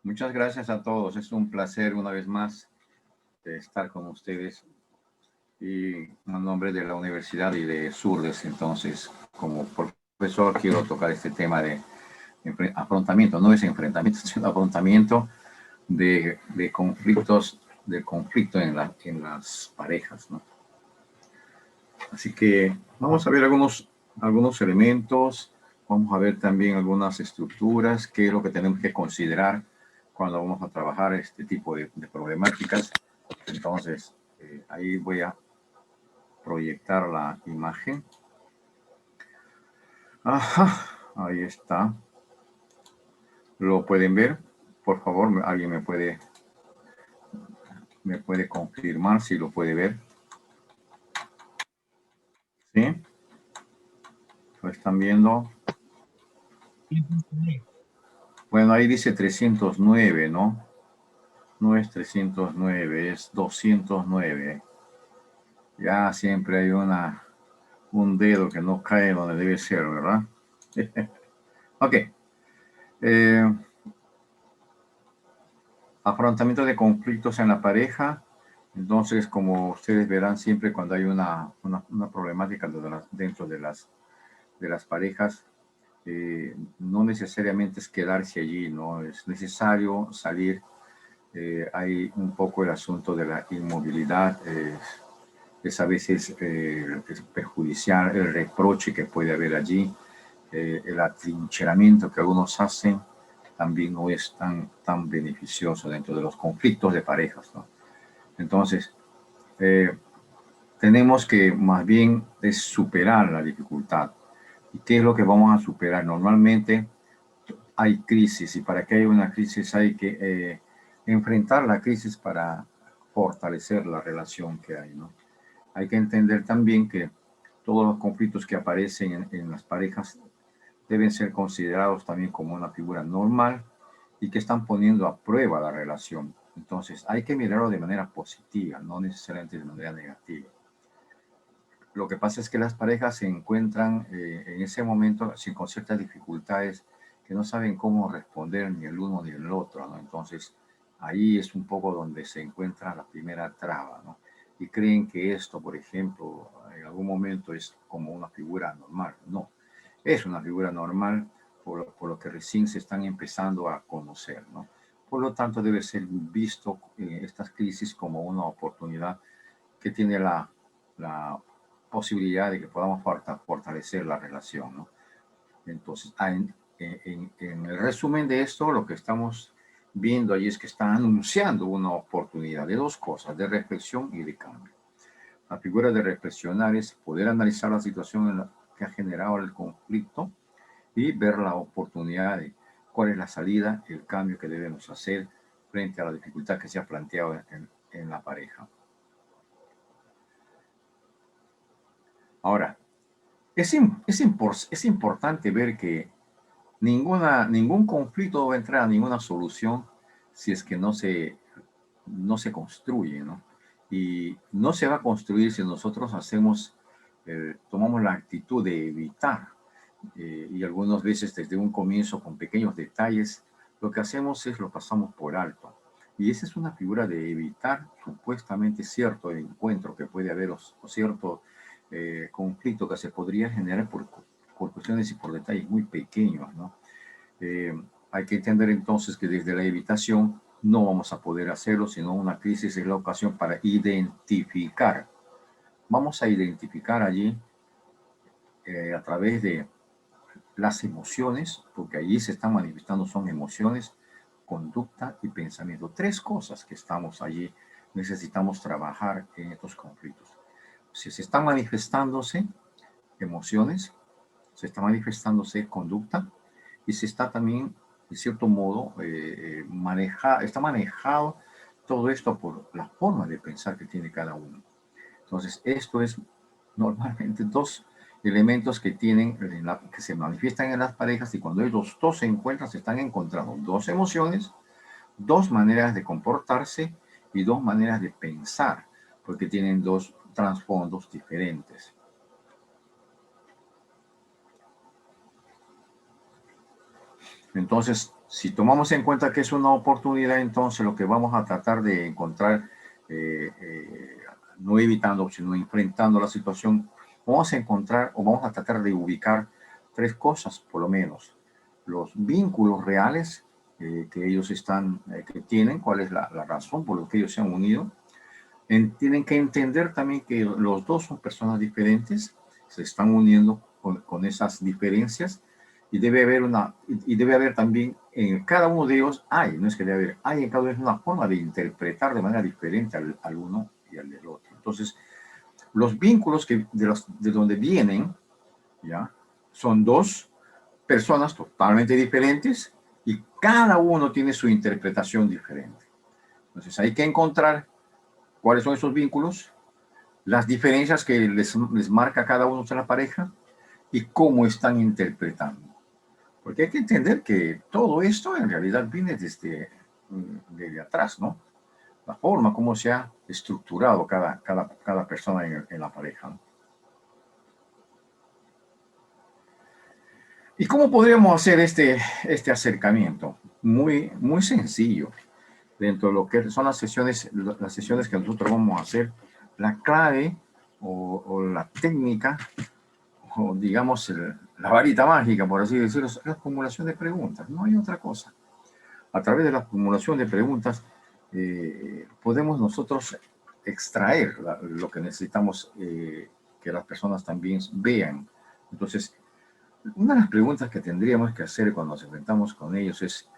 Muchas gracias a todos. Es un placer una vez más de estar con ustedes y en nombre de la Universidad y de Surdes. Entonces, como profesor, quiero tocar este tema de afrontamiento. No es enfrentamiento, es un afrontamiento de conflictos, de conflicto en las parejas, ¿no? Así que vamos a ver algunos elementos, vamos a ver también algunas estructuras, qué es lo que tenemos que considerar cuando vamos a trabajar este tipo de problemáticas. Entonces, ahí voy a proyectar la imagen. Ajá, ahí está. ¿Lo pueden ver? Por favor, alguien me puede confirmar si lo puede ver. ¿Sí? ¿Lo están viendo? Bueno, ahí dice 309, ¿no? No es 309, es 209. Ya siempre hay un dedo que no cae donde debe ser, ¿verdad? Ok. Afrontamiento de conflictos en la pareja. Entonces, como ustedes verán, siempre cuando hay una problemática dentro de las parejas, no necesariamente es quedarse allí, ¿no? Es necesario salir. Hay un poco el asunto de la inmovilidad, es a veces es perjudicial el reproche que puede haber allí, el atrincheramiento que algunos hacen también no es tan beneficioso dentro de los conflictos de parejas, ¿no? Entonces, tenemos que más bien es superar la dificultad. ¿Y qué es lo que vamos a superar? Normalmente hay crisis y para que haya una crisis hay que enfrentar la crisis para fortalecer la relación que hay, ¿no? Hay que entender también que todos los conflictos que aparecen en las parejas deben ser considerados también como una figura normal y que están poniendo a prueba la relación. Entonces, hay que mirarlo de manera positiva, no necesariamente de manera negativa. Lo que pasa es que las parejas se encuentran en ese momento con ciertas dificultades que no saben cómo responder ni el uno ni el otro, ¿no? Entonces, ahí es un poco donde se encuentra la primera traba, ¿no? Y creen que esto, por ejemplo, en algún momento es como una figura normal. No, es una figura normal por lo que recién se están empezando a conocer, ¿no? Por lo tanto, debe ser visto estas crisis como una oportunidad que tiene la posibilidad de que podamos fortalecer la relación, ¿no? Entonces, en el resumen de esto, lo que estamos viendo allí es que está anunciando una oportunidad de dos cosas, de reflexión y de cambio. La figura de reflexionar es poder analizar la situación en la que ha generado el conflicto y ver la oportunidad de cuál es la salida, el cambio que debemos hacer frente a la dificultad que se ha planteado en la pareja. Ahora, es importante ver que ningún conflicto va a entrar a ninguna solución si es que no se construye, ¿no? Y no se va a construir si nosotros tomamos la actitud de evitar, y algunas veces desde un comienzo con pequeños detalles, lo que hacemos es lo pasamos por alto. Y esa es una figura de evitar supuestamente cierto encuentro que puede haber o cierto conflicto que se podría generar por cuestiones y por detalles muy pequeños, ¿no? Hay que entender entonces que desde la evitación no vamos a poder hacerlo, sino una crisis es la ocasión para identificar. Vamos a identificar allí a través de las emociones, porque allí se están manifestando, son emociones, conducta y pensamiento. Tres cosas que estamos allí, necesitamos trabajar en estos conflictos. Si se están manifestándose emociones, se está manifestándose conducta y se está también, de cierto modo, está manejado todo esto por la forma de pensar que tiene cada uno. Entonces, esto es normalmente dos elementos que que se manifiestan en las parejas y cuando ellos dos se encuentran, se están encontrando dos emociones, dos maneras de comportarse y dos maneras de pensar, porque tienen dos trasfondos diferentes. Entonces, Si tomamos en cuenta que es una oportunidad, entonces lo que vamos a tratar de encontrar, no evitando, sino enfrentando la situación, vamos a encontrar o vamos a tratar de ubicar tres cosas, por lo menos. Los vínculos reales que ellos que tienen, cuál es la razón por la que ellos se han unido. Tienen que entender también que los dos son personas diferentes, se están uniendo con esas diferencias y debe haber también en cada uno de ellos, no es que debe haber, hay en cada uno de ellos una forma de interpretar de manera diferente al uno y al del otro. Entonces, los vínculos de donde vienen, ¿ya? Son dos personas totalmente diferentes y cada uno tiene su interpretación diferente. Entonces, hay que encontrar cuáles son esos vínculos, las diferencias que les marca a cada uno de la pareja y cómo están interpretando. Porque hay que entender que todo esto en realidad viene desde atrás, ¿no? La forma como se ha estructurado cada persona en la pareja, ¿no? ¿Y cómo podríamos hacer este acercamiento? Muy sencillo. Dentro de lo que son las sesiones que nosotros vamos a hacer, la clave o la técnica, o digamos la varita mágica, por así decirlo, es la acumulación de preguntas. No hay otra cosa. A través de la acumulación de preguntas podemos nosotros extraer lo que necesitamos que las personas también vean. Entonces, una de las preguntas que tendríamos que hacer cuando nos enfrentamos con ellos es,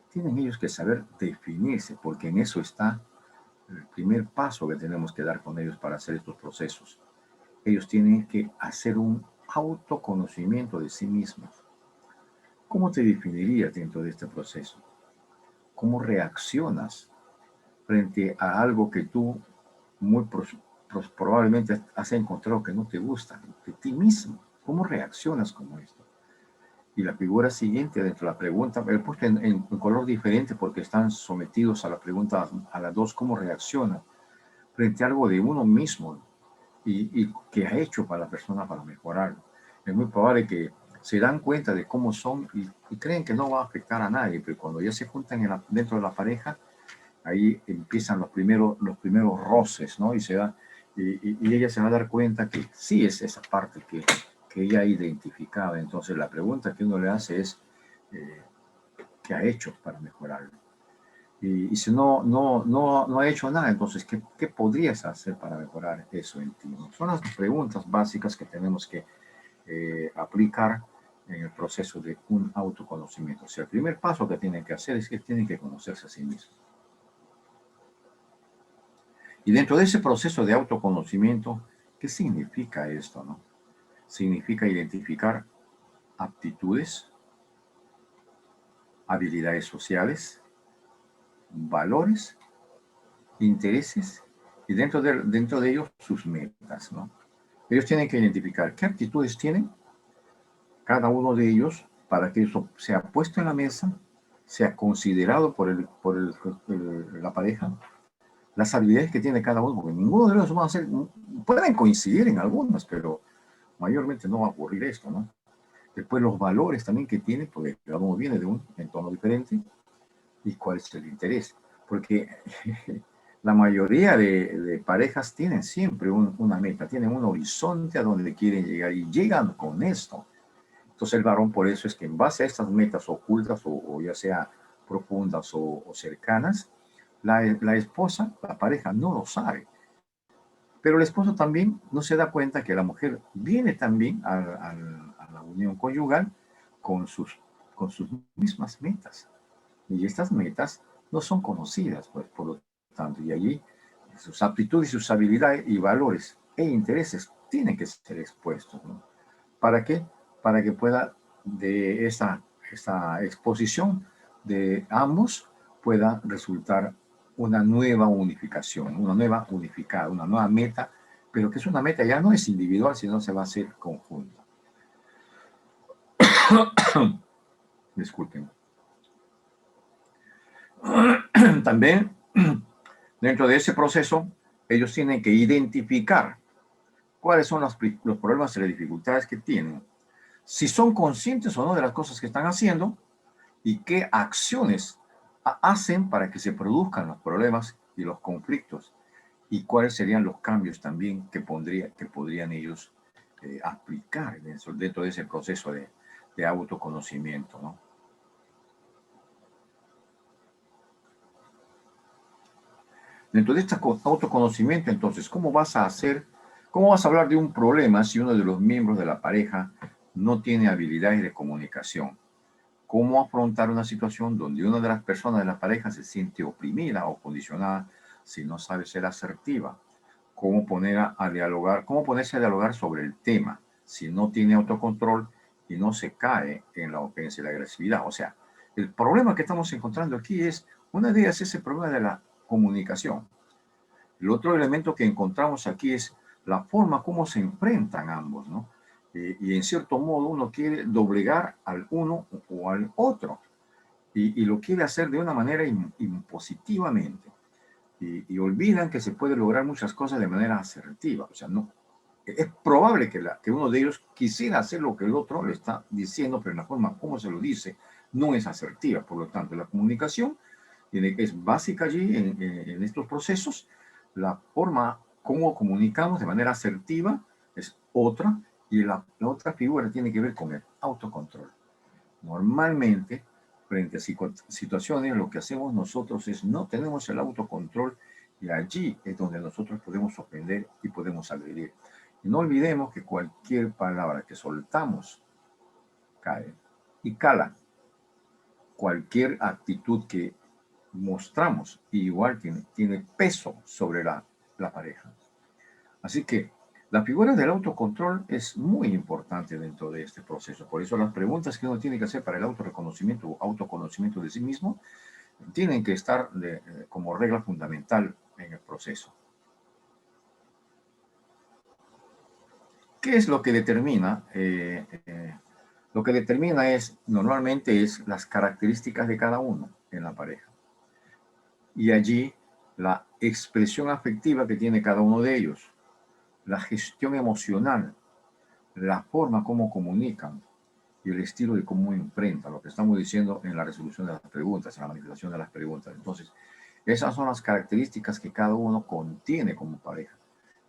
tienen ellos que saber definirse, porque en eso está el primer paso que tenemos que dar con ellos para hacer estos procesos. Ellos tienen que hacer un autoconocimiento de sí mismos. ¿Cómo te definirías dentro de este proceso? ¿Cómo reaccionas frente a algo que tú muy probablemente has encontrado que no te gusta de ti mismo? ¿Cómo reaccionas como esto? Y la figura siguiente dentro de la pregunta, he puesto en color diferente porque están sometidos a la pregunta, a las dos, ¿cómo reacciona frente a algo de uno mismo y qué ha hecho para la persona para mejorarlo? Es muy probable que se dan cuenta de cómo son y creen que no va a afectar a nadie, pero cuando ya se juntan dentro de la pareja, ahí empiezan los primeros roces, ¿no? Y ella se va a dar cuenta que sí es esa parte que ella ha identificado. Entonces la pregunta que uno le hace es, ¿qué ha hecho para mejorarlo? Y si no ha hecho nada, entonces, ¿qué podrías hacer para mejorar eso en ti? Son las preguntas básicas que tenemos que aplicar en el proceso de un autoconocimiento. O sea, el primer paso que tienen que hacer es que tienen que conocerse a sí mismos. Y dentro de ese proceso de autoconocimiento, ¿qué significa esto, no? Significa identificar aptitudes, habilidades sociales, valores, intereses y dentro de ellos sus metas, ¿no? Ellos tienen que identificar qué aptitudes tienen cada uno de ellos para que eso sea puesto en la mesa, sea considerado por la pareja, las habilidades que tiene cada uno, porque ninguno de ellos va a ser, pueden coincidir en algunas, pero mayormente no va a ocurrir esto, ¿no? Después los valores también que tiene, porque cada uno viene de un entorno diferente, y cuál es el interés. Porque la mayoría de parejas tienen siempre una meta, tienen un horizonte a donde quieren llegar y llegan con esto. Entonces el varón por eso es que en base a estas metas ocultas o ya sea profundas o cercanas, la esposa, la pareja no lo sabe. Pero el esposo también no se da cuenta que la mujer viene también a la unión conyugal con con sus mismas metas. Y estas metas no son conocidas, pues, por lo tanto, y allí sus aptitudes, sus habilidades y valores e intereses tienen que ser expuestos, ¿no? ¿Para qué? Para que pueda de esta exposición de ambos pueda resultar una nueva unificación, una nueva unificada, una nueva meta, pero que es una meta ya no es individual, sino se va a hacer conjunta. Disculpen. También, dentro de ese proceso, ellos tienen que identificar cuáles son los problemas y las dificultades que tienen. Si son conscientes o no de las cosas que están haciendo y qué acciones hacen para que se produzcan los problemas y los conflictos y cuáles serían los cambios también que podrían ellos aplicar dentro de ese proceso de autoconocimiento, ¿no? Dentro de este autoconocimiento, entonces, cómo vas a hablar de un problema si uno de los miembros de la pareja no tiene habilidades de comunicación? ¿Cómo afrontar una situación donde una de las personas de la pareja se siente oprimida o condicionada si no sabe ser asertiva? ¿Cómo ponerse a dialogar sobre el tema si no tiene autocontrol y no se cae en la ofensa y la agresividad? O sea, el problema que estamos encontrando aquí una de ellas es el problema de la comunicación. El otro elemento que encontramos aquí es la forma como se enfrentan ambos, ¿no? Y en cierto modo uno quiere doblegar al uno o al otro y lo quiere hacer de una manera impositivamente. Y olvidan que se puede lograr muchas cosas de manera asertiva. O sea, no, es probable que uno de ellos quisiera hacer lo que el otro le está diciendo, pero la forma como se lo dice no es asertiva. Por lo tanto, la comunicación es básica allí en estos procesos. La forma como comunicamos de manera asertiva es otra, y la otra figura tiene que ver con el autocontrol. Normalmente, frente a situaciones, lo que hacemos nosotros es no tenemos el autocontrol, y allí es donde nosotros podemos ofender y podemos agredir. Y no olvidemos que cualquier palabra que soltamos cae y cala. Cualquier actitud que mostramos igual tiene peso sobre la pareja. Así que la figura del autocontrol es muy importante dentro de este proceso. Por eso las preguntas que uno tiene que hacer para el autorreconocimiento o autoconocimiento de sí mismo tienen que estar como regla fundamental en el proceso. ¿Qué es lo que determina? Lo que determina normalmente es las características de cada uno en la pareja. Y allí la expresión afectiva que tiene cada uno de ellos, la gestión emocional, la forma como comunican y el estilo de cómo enfrentan, lo que estamos diciendo en la resolución de las preguntas, en la manifestación de las preguntas. Entonces, esas son las características que cada uno contiene como pareja.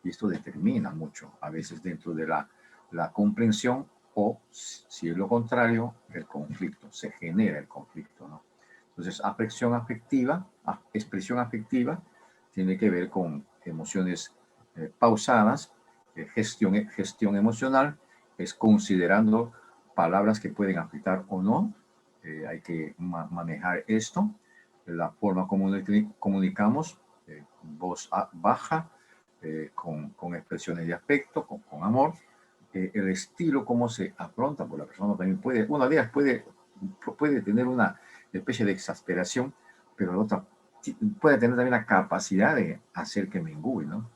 Y esto determina mucho, a veces dentro de la comprensión, o si es lo contrario, el conflicto, se genera el conflicto, ¿no? Entonces, expresión afectiva tiene que ver con emociones pausadas, gestión emocional, es considerando palabras que pueden afectar o no, hay que manejar esto, la forma como comunicamos, voz baja, con expresiones de afecto, con amor, el estilo, cómo se afronta, por la persona también una de ellas puede tener una especie de exasperación, pero la otra puede tener también la capacidad de hacer que mengüe, ¿no?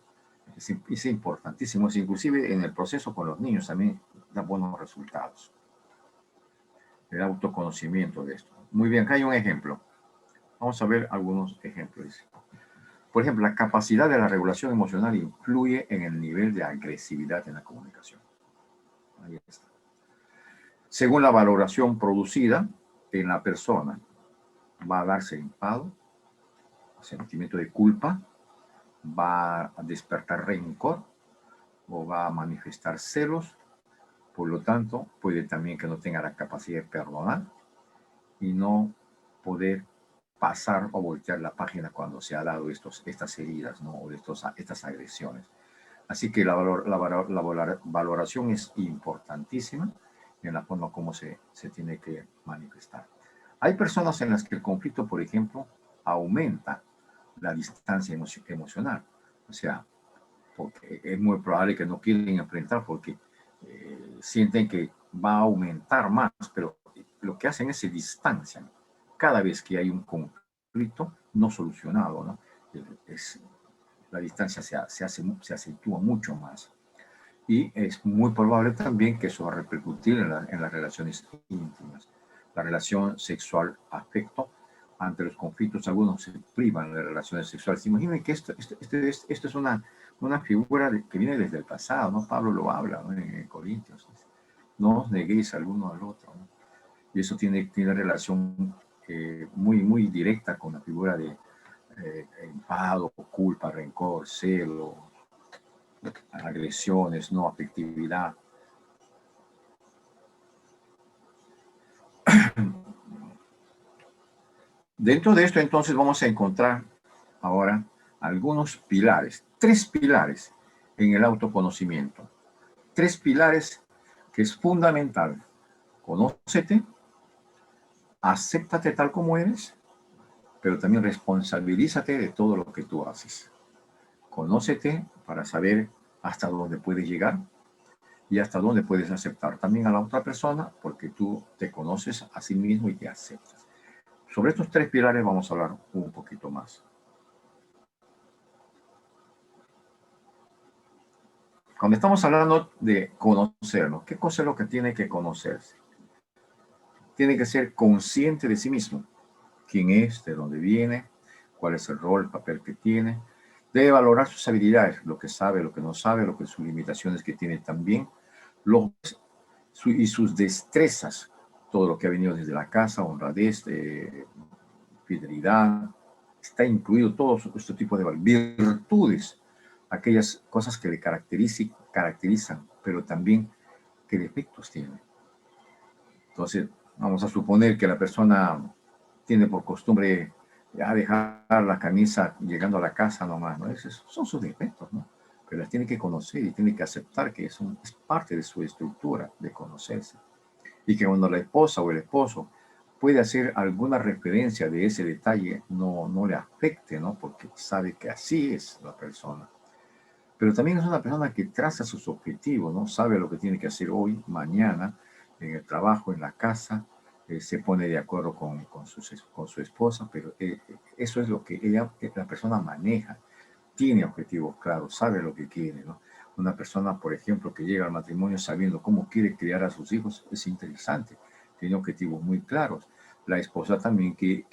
Es importantísimo, inclusive en el proceso con los niños también da buenos resultados. El autoconocimiento de esto. Muy bien, acá hay un ejemplo. Vamos a ver algunos ejemplos. Por ejemplo, la capacidad de la regulación emocional influye en el nivel de agresividad en la comunicación. Ahí está. Según la valoración producida en la persona, va a darse enfado, sentimiento de culpa, va a despertar rencor o va a manifestar celos. Por lo tanto, puede también que no tenga la capacidad de perdonar y no poder pasar o voltear la página cuando se ha dado estas heridas, ¿no? O estas agresiones. Así que la valoración es importantísima en la forma como se tiene que manifestar. Hay personas en las que el conflicto, por ejemplo, aumenta la distancia emocional. O sea, porque es muy probable que no quieren enfrentar porque sienten que va a aumentar más, pero lo que hacen es se distancian cada vez que hay un conflicto no solucionado, ¿no? La distancia se acentúa mucho más. Y es muy probable también que eso va a repercutir en las relaciones íntimas. La relación sexual, afecto, ante los conflictos, algunos se privan de relaciones sexuales. Imaginen que esto es una figura que viene desde el pasado, ¿no? Pablo lo habla, ¿no? En Corintios. No os neguéis al uno al otro, ¿no? Y eso tiene relación muy directa con la figura de enfado, culpa, rencor, celo, agresiones, no afectividad. Dentro de esto, entonces, vamos a encontrar ahora algunos pilares, 3 pilares en el autoconocimiento. 3 pilares que es fundamental. Conócete, acéptate tal como eres, pero también responsabilízate de todo lo que tú haces. Conócete para saber hasta dónde puedes llegar y hasta dónde puedes aceptar también a la otra persona, porque tú te conoces a sí mismo y te aceptas. Sobre estos 3 pilares vamos a hablar un poquito más. Cuando estamos hablando de conocernos, ¿qué cosa es lo que tiene que conocerse? Tiene que ser consciente de sí mismo. Quién es, de dónde viene, cuál es el rol, el papel que tiene. Debe valorar sus habilidades, lo que sabe, lo que no sabe, lo que sus limitaciones que tiene también, y sus destrezas, todo lo que ha venido desde la casa, honradez, fidelidad, está incluido todo este tipo de virtudes, aquellas cosas que le caracterizan, pero también qué defectos tiene. Entonces, vamos a suponer que la persona tiene por costumbre a dejar la camisa llegando a la casa nomás, ¿no? Esos son sus defectos, ¿no? Pero las tiene que conocer y tiene que aceptar que es parte de su estructura de conocerse. Y que cuando la esposa o el esposo puede hacer alguna referencia de ese detalle, no le afecte, ¿no? Porque sabe que así es la persona. Pero también es una persona que traza sus objetivos, ¿no? Sabe lo que tiene que hacer hoy, mañana, en el trabajo, en la casa, se pone de acuerdo con su esposa, pero eso es lo que la persona maneja, tiene objetivos claros, sabe lo que quiere, ¿no? Una persona, por ejemplo, que llega al matrimonio sabiendo cómo quiere criar a sus hijos, es interesante, tiene objetivos muy claros. La esposa también que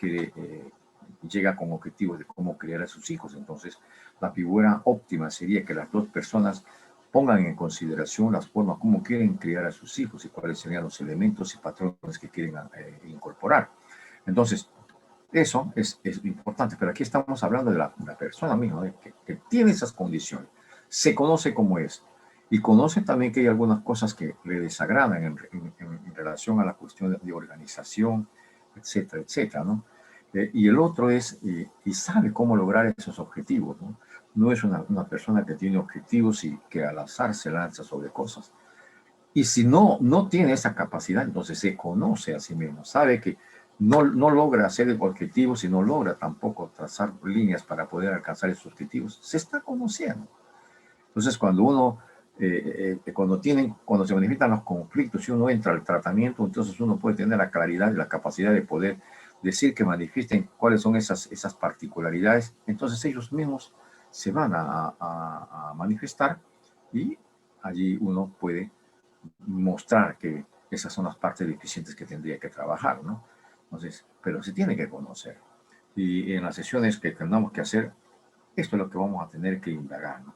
llega con objetivos de cómo criar a sus hijos, entonces la figura óptima sería que las dos personas pongan en consideración las formas como quieren criar a sus hijos y cuáles serían los elementos y patrones que quieren incorporar. Entonces, eso es importante, pero aquí estamos hablando de la persona misma, ¿no? que tiene esas condiciones, se conoce como es y conoce también que hay algunas cosas que le desagradan en relación a la cuestión de organización, etcétera, etcétera, ¿no? Y el otro es, y sabe cómo lograr esos objetivos, ¿no? No es una persona que tiene objetivos y que al azar se lanza sobre cosas. Y si no tiene esa capacidad, entonces se conoce a sí mismo, sabe que no logra hacer objetivos y no logra tampoco trazar líneas para poder alcanzar esos objetivos, se está conociendo. Entonces, cuando se manifiestan los conflictos y uno entra al tratamiento, entonces uno puede tener la claridad y la capacidad de poder decir que manifiesten cuáles son esas particularidades. Entonces ellos mismos se van a manifestar y allí uno puede mostrar que esas son las partes deficientes que tendría que trabajar, ¿no? Entonces, pero se tiene que conocer. Y en las sesiones que tengamos que hacer, esto es lo que vamos a tener que indagar, ¿no?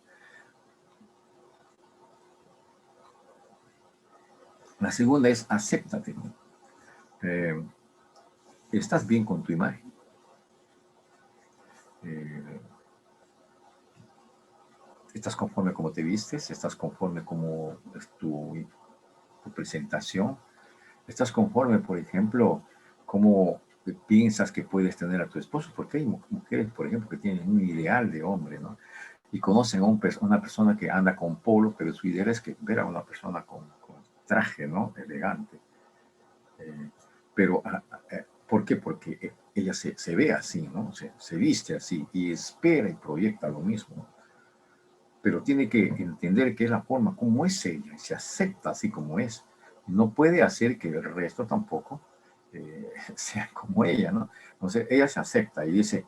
La segunda es acéptate. Eh, ¿Estás bien con tu imagen? Eh, ¿Estás conforme como te vistes? ¿Estás conforme como es tu presentación? ¿Estás conforme, por ejemplo, cómo piensas que puedes tener a tu esposo? Porque hay mujeres, por ejemplo, que tienen un ideal de hombre, ¿no? Y conocen a una persona que anda con polo, pero su idea es que ver a una persona con traje, ¿no? Elegante. Eh, pero, ¿por qué? Porque ella se ve así, ¿no? Se viste así y espera y proyecta lo mismo. Pero tiene que entender que es la forma como es ella y se acepta así como es. No puede hacer que el resto tampoco sea como ella, ¿no? Entonces ella se acepta y dice,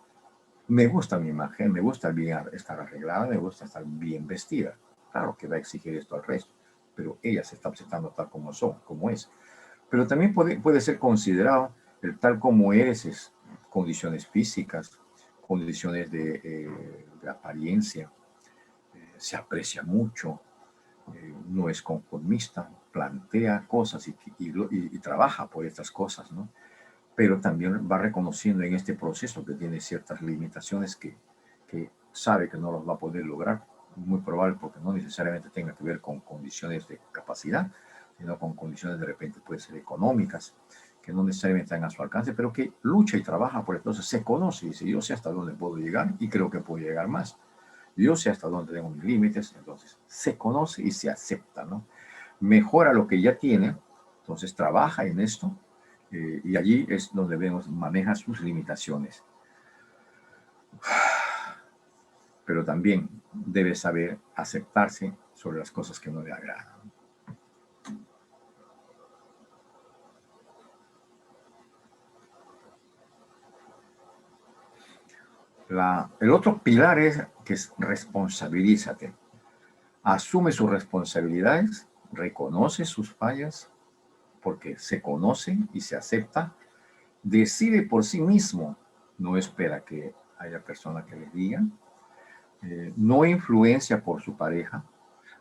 me gusta mi imagen, me gusta bien estar arreglada, me gusta estar bien vestida. Claro que va a exigir esto al resto, pero ella se está aceptando tal como es. Pero también puede ser considerado el tal como eres, es condiciones físicas, condiciones de apariencia, se aprecia mucho, no es conformista, plantea cosas y trabaja por estas cosas, ¿no? Pero también va reconociendo en este proceso que tiene ciertas limitaciones que sabe que no los va a poder lograr, muy probable porque no necesariamente tenga que ver con condiciones de capacidad, sino con condiciones de repente puede ser económicas, que no necesariamente están a su alcance, pero que lucha y trabaja por entonces se conoce y dice, yo sé hasta dónde puedo llegar y creo que puedo llegar más. Yo sé hasta dónde tengo mis límites, entonces se conoce y se acepta, ¿no? Mejora lo que ya tiene, entonces trabaja en esto y allí es donde vemos, maneja sus limitaciones. Pero también debe saber aceptarse sobre las cosas que no le agradan. El otro pilar es que es responsabilízate. Asume sus responsabilidades, reconoce sus fallas, porque se conoce y se acepta, decide por sí mismo, no espera que haya persona que le diga, no influencia por su pareja,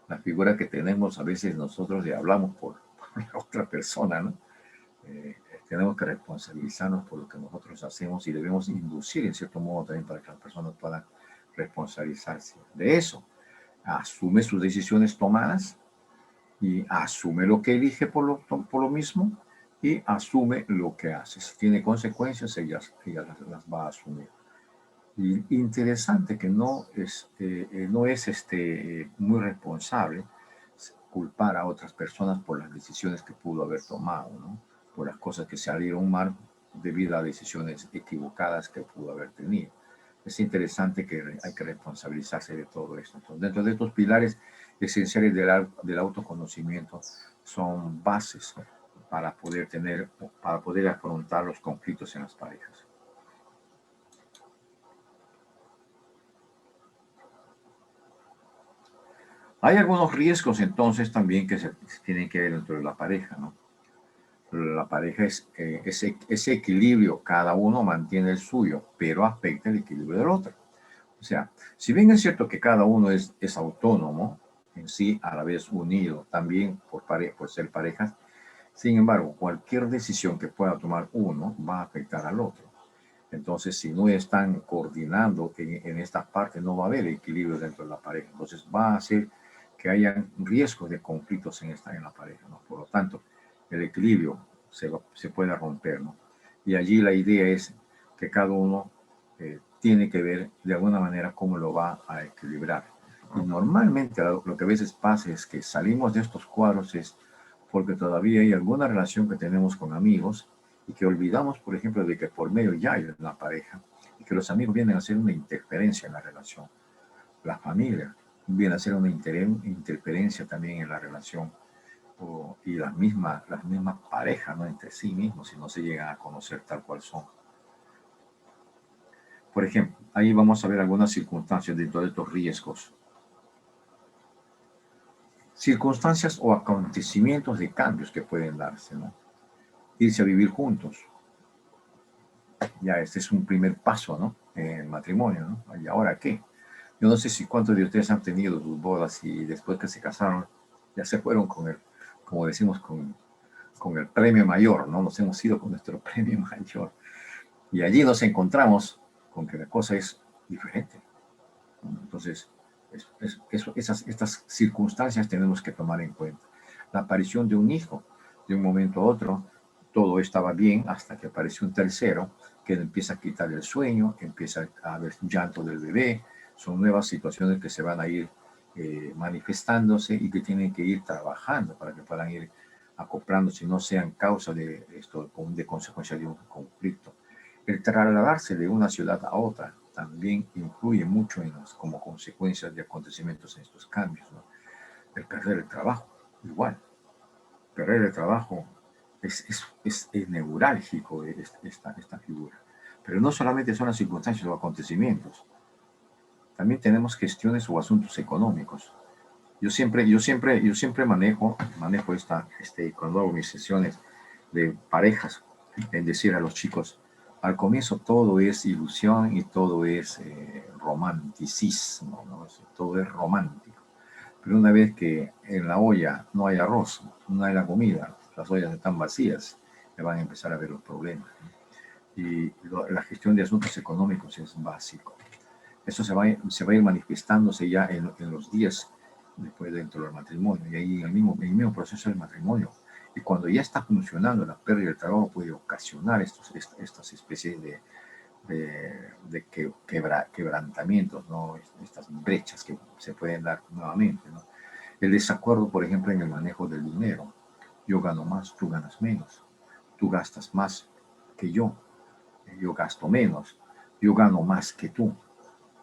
la figura que tenemos a veces nosotros le hablamos por la otra persona, ¿no? Tenemos que responsabilizarnos por lo que nosotros hacemos y debemos inducir en cierto modo también para que las personas puedan responsabilizarse de eso. Asume sus decisiones tomadas y asume lo que elige por lo mismo y asume lo que hace. Si tiene consecuencias, ella las va a asumir. Y interesante que no es muy responsable culpar a otras personas por las decisiones que pudo haber tomado, ¿no? Por las cosas que salieron mal debido a decisiones equivocadas que pudo haber tenido. Es interesante que hay que responsabilizarse de todo esto. Entonces, dentro de estos pilares esenciales del autoconocimiento son bases para poder afrontar los conflictos en las parejas. Hay algunos riesgos entonces también que se tienen que ver dentro de la pareja, ¿no? La pareja es ese equilibrio, cada uno mantiene el suyo, pero afecta el equilibrio del otro. O sea, si bien es cierto que cada uno es autónomo, en sí a la vez unido, también por ser parejas, sin embargo, cualquier decisión que pueda tomar uno va a afectar al otro. Entonces, si no están coordinando en esta parte, no va a haber equilibrio dentro de la pareja. Entonces, va a hacer que haya riesgos de conflictos en la pareja, ¿no? Por lo tanto, el equilibrio se puede romper, ¿no? Y allí la idea es que cada uno tiene que ver de alguna manera cómo lo va a equilibrar. Y normalmente lo que a veces pasa es que salimos de estos cuadros es porque todavía hay alguna relación que tenemos con amigos y que olvidamos, por ejemplo, de que por medio ya hay una pareja y que los amigos vienen a hacer una interferencia en la relación. La familia viene a hacer una interferencia también en la relación y las mismas parejas, ¿no? Entre sí mismos, si no se llegan a conocer tal cual son. Por ejemplo, ahí vamos a ver algunas circunstancias dentro de estos riesgos. Circunstancias o acontecimientos de cambios que pueden darse, ¿no? Irse a vivir juntos. Ya este es un primer paso, ¿no? En el matrimonio, ¿no? ¿Y ahora qué? Yo no sé si cuántos de ustedes han tenido sus bodas y después que se casaron ya se fueron con el, como decimos, con el premio mayor, ¿no? Nos hemos ido con nuestro premio mayor. Y allí nos encontramos con que la cosa es diferente. Entonces, estas circunstancias tenemos que tomar en cuenta. La aparición de un hijo, de un momento a otro, todo estaba bien hasta que apareció un tercero que empieza a quitar el sueño, empieza a haber llanto del bebé. Son nuevas situaciones que se van a ir manifestándose y que tienen que ir trabajando para que puedan ir acoplándose y no sean causa de esto, de consecuencia de un conflicto. El trasladarse de una ciudad a otra también influye mucho como consecuencia de acontecimientos en estos cambios, ¿no? El perder el trabajo, igual. Perder el trabajo es neurálgico esta figura. Pero no solamente son las circunstancias o acontecimientos, también tenemos gestiones o asuntos económicos. Yo siempre manejo cuando hago mis sesiones de parejas, en decir a los chicos, al comienzo todo es ilusión y todo es romanticismo, ¿no? Todo es romántico. Pero una vez que en la olla no hay arroz, no hay la comida, las ollas están vacías, ya van a empezar a ver los problemas. Y la gestión de asuntos económicos es básico. Eso se va a ir manifestándose ya en los días después dentro del matrimonio, y ahí en el mismo proceso del matrimonio. Y cuando ya está funcionando, la pérdida del trabajo puede ocasionar estas especies de quebrantamientos, ¿no? Estas brechas que se pueden dar nuevamente, ¿no? El desacuerdo, por ejemplo, en el manejo del dinero. Yo gano más, tú ganas menos. Tú gastas más que yo gasto menos. Yo gano más que tú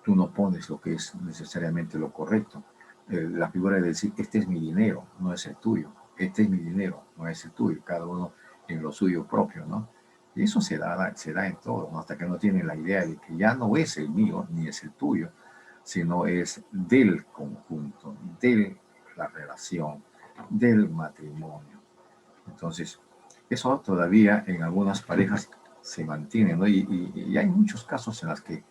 no pones lo que es necesariamente lo correcto. La figura de decir, este es mi dinero, no es el tuyo. Este es mi dinero, no es el tuyo. Cada uno en lo suyo propio, ¿no? Y eso se da en todo, ¿no? Hasta que no tienen la idea de que ya no es el mío ni es el tuyo, sino es del conjunto, de la relación, del matrimonio. Entonces, eso todavía en algunas parejas se mantiene, ¿no? Y hay muchos casos en los que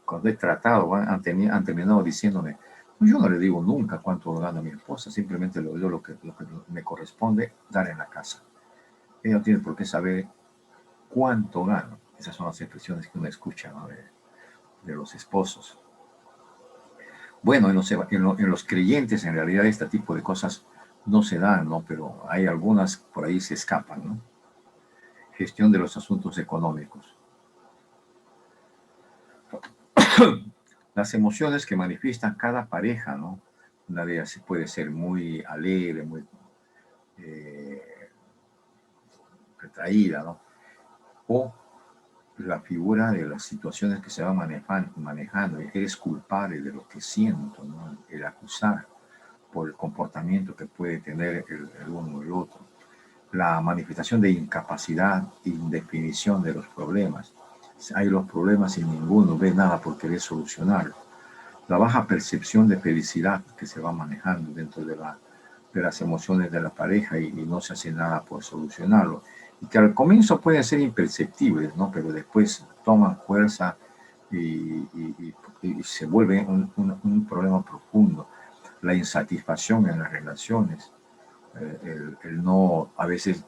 cuando he tratado, han terminado diciéndome, pues yo no le digo nunca cuánto gana mi esposa, simplemente le doy lo que me corresponde dar en la casa. Ella no tiene por qué saber cuánto gano. Esas son las expresiones que uno escucha, ¿no? De los esposos. Bueno, en los creyentes en realidad este tipo de cosas no se dan, ¿no? Pero hay algunas por ahí se escapan, ¿no? Gestión de los asuntos económicos. Las emociones que manifiestan cada pareja, ¿no? Una de ellas puede ser muy alegre, muy retraída, ¿no? O la figura de las situaciones que se van manejando. Eres culpable de lo que siento, ¿no? El acusar por el comportamiento que puede tener el uno o el otro. La manifestación de incapacidad, indefinición de los problemas. Hay los problemas y ninguno ve nada por querer solucionarlo. La baja percepción de felicidad que se va manejando dentro de las emociones de la pareja y no se hace nada por solucionarlo. Y que al comienzo pueden ser imperceptibles, ¿no? Pero después toman fuerza y se vuelve un problema profundo. La insatisfacción en las relaciones, el no, a veces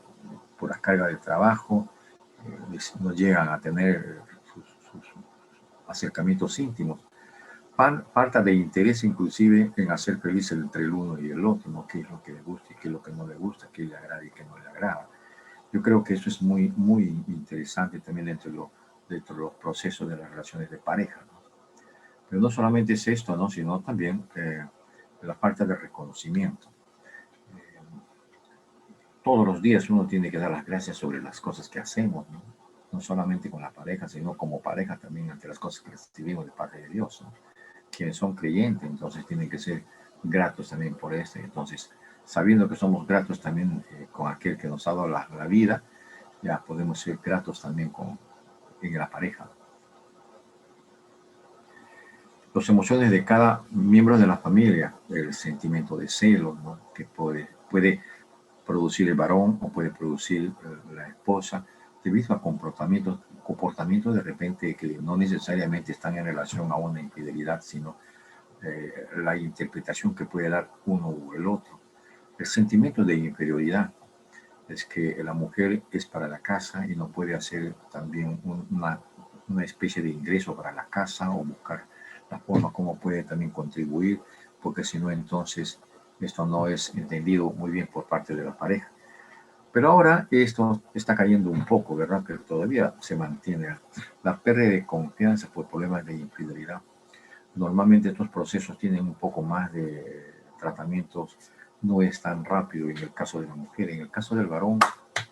por la carga de trabajo, no llegan a tener sus acercamientos íntimos. Falta de interés inclusive en hacer feliz entre el uno y el otro, ¿no? Qué es lo que le gusta y qué es lo que no le gusta, qué le agrada y qué no le agrada. Yo creo que eso es muy, muy interesante también dentro de los procesos de las relaciones de pareja, ¿no? Pero no solamente es esto, ¿no? Sino también la falta de reconocimiento. Todos los días uno tiene que dar las gracias sobre las cosas que hacemos, ¿no? No solamente con la pareja, sino como pareja también ante las cosas que recibimos de parte de Dios, ¿no? Quienes son creyentes, entonces tienen que ser gratos también por esto. Entonces, sabiendo que somos gratos también con aquel que nos ha dado la vida, ya podemos ser gratos también en la pareja. Las emociones de cada miembro de la familia, el sentimiento de celo, ¿no? Que puede producir el varón o puede producir la esposa, debido a comportamientos de repente que no necesariamente están en relación a una infidelidad, sino la interpretación que puede dar uno u el otro. El sentimiento de inferioridad es que la mujer es para la casa y no puede hacer también una especie de ingreso para la casa o buscar la forma como puede también contribuir, porque si no, entonces esto no es entendido muy bien por parte de la pareja. Pero ahora esto está cayendo un poco, ¿verdad? Pero todavía se mantiene la pérdida de confianza por problemas de infidelidad. Normalmente estos procesos tienen un poco más de tratamientos, no es tan rápido en el caso de la mujer. En el caso del varón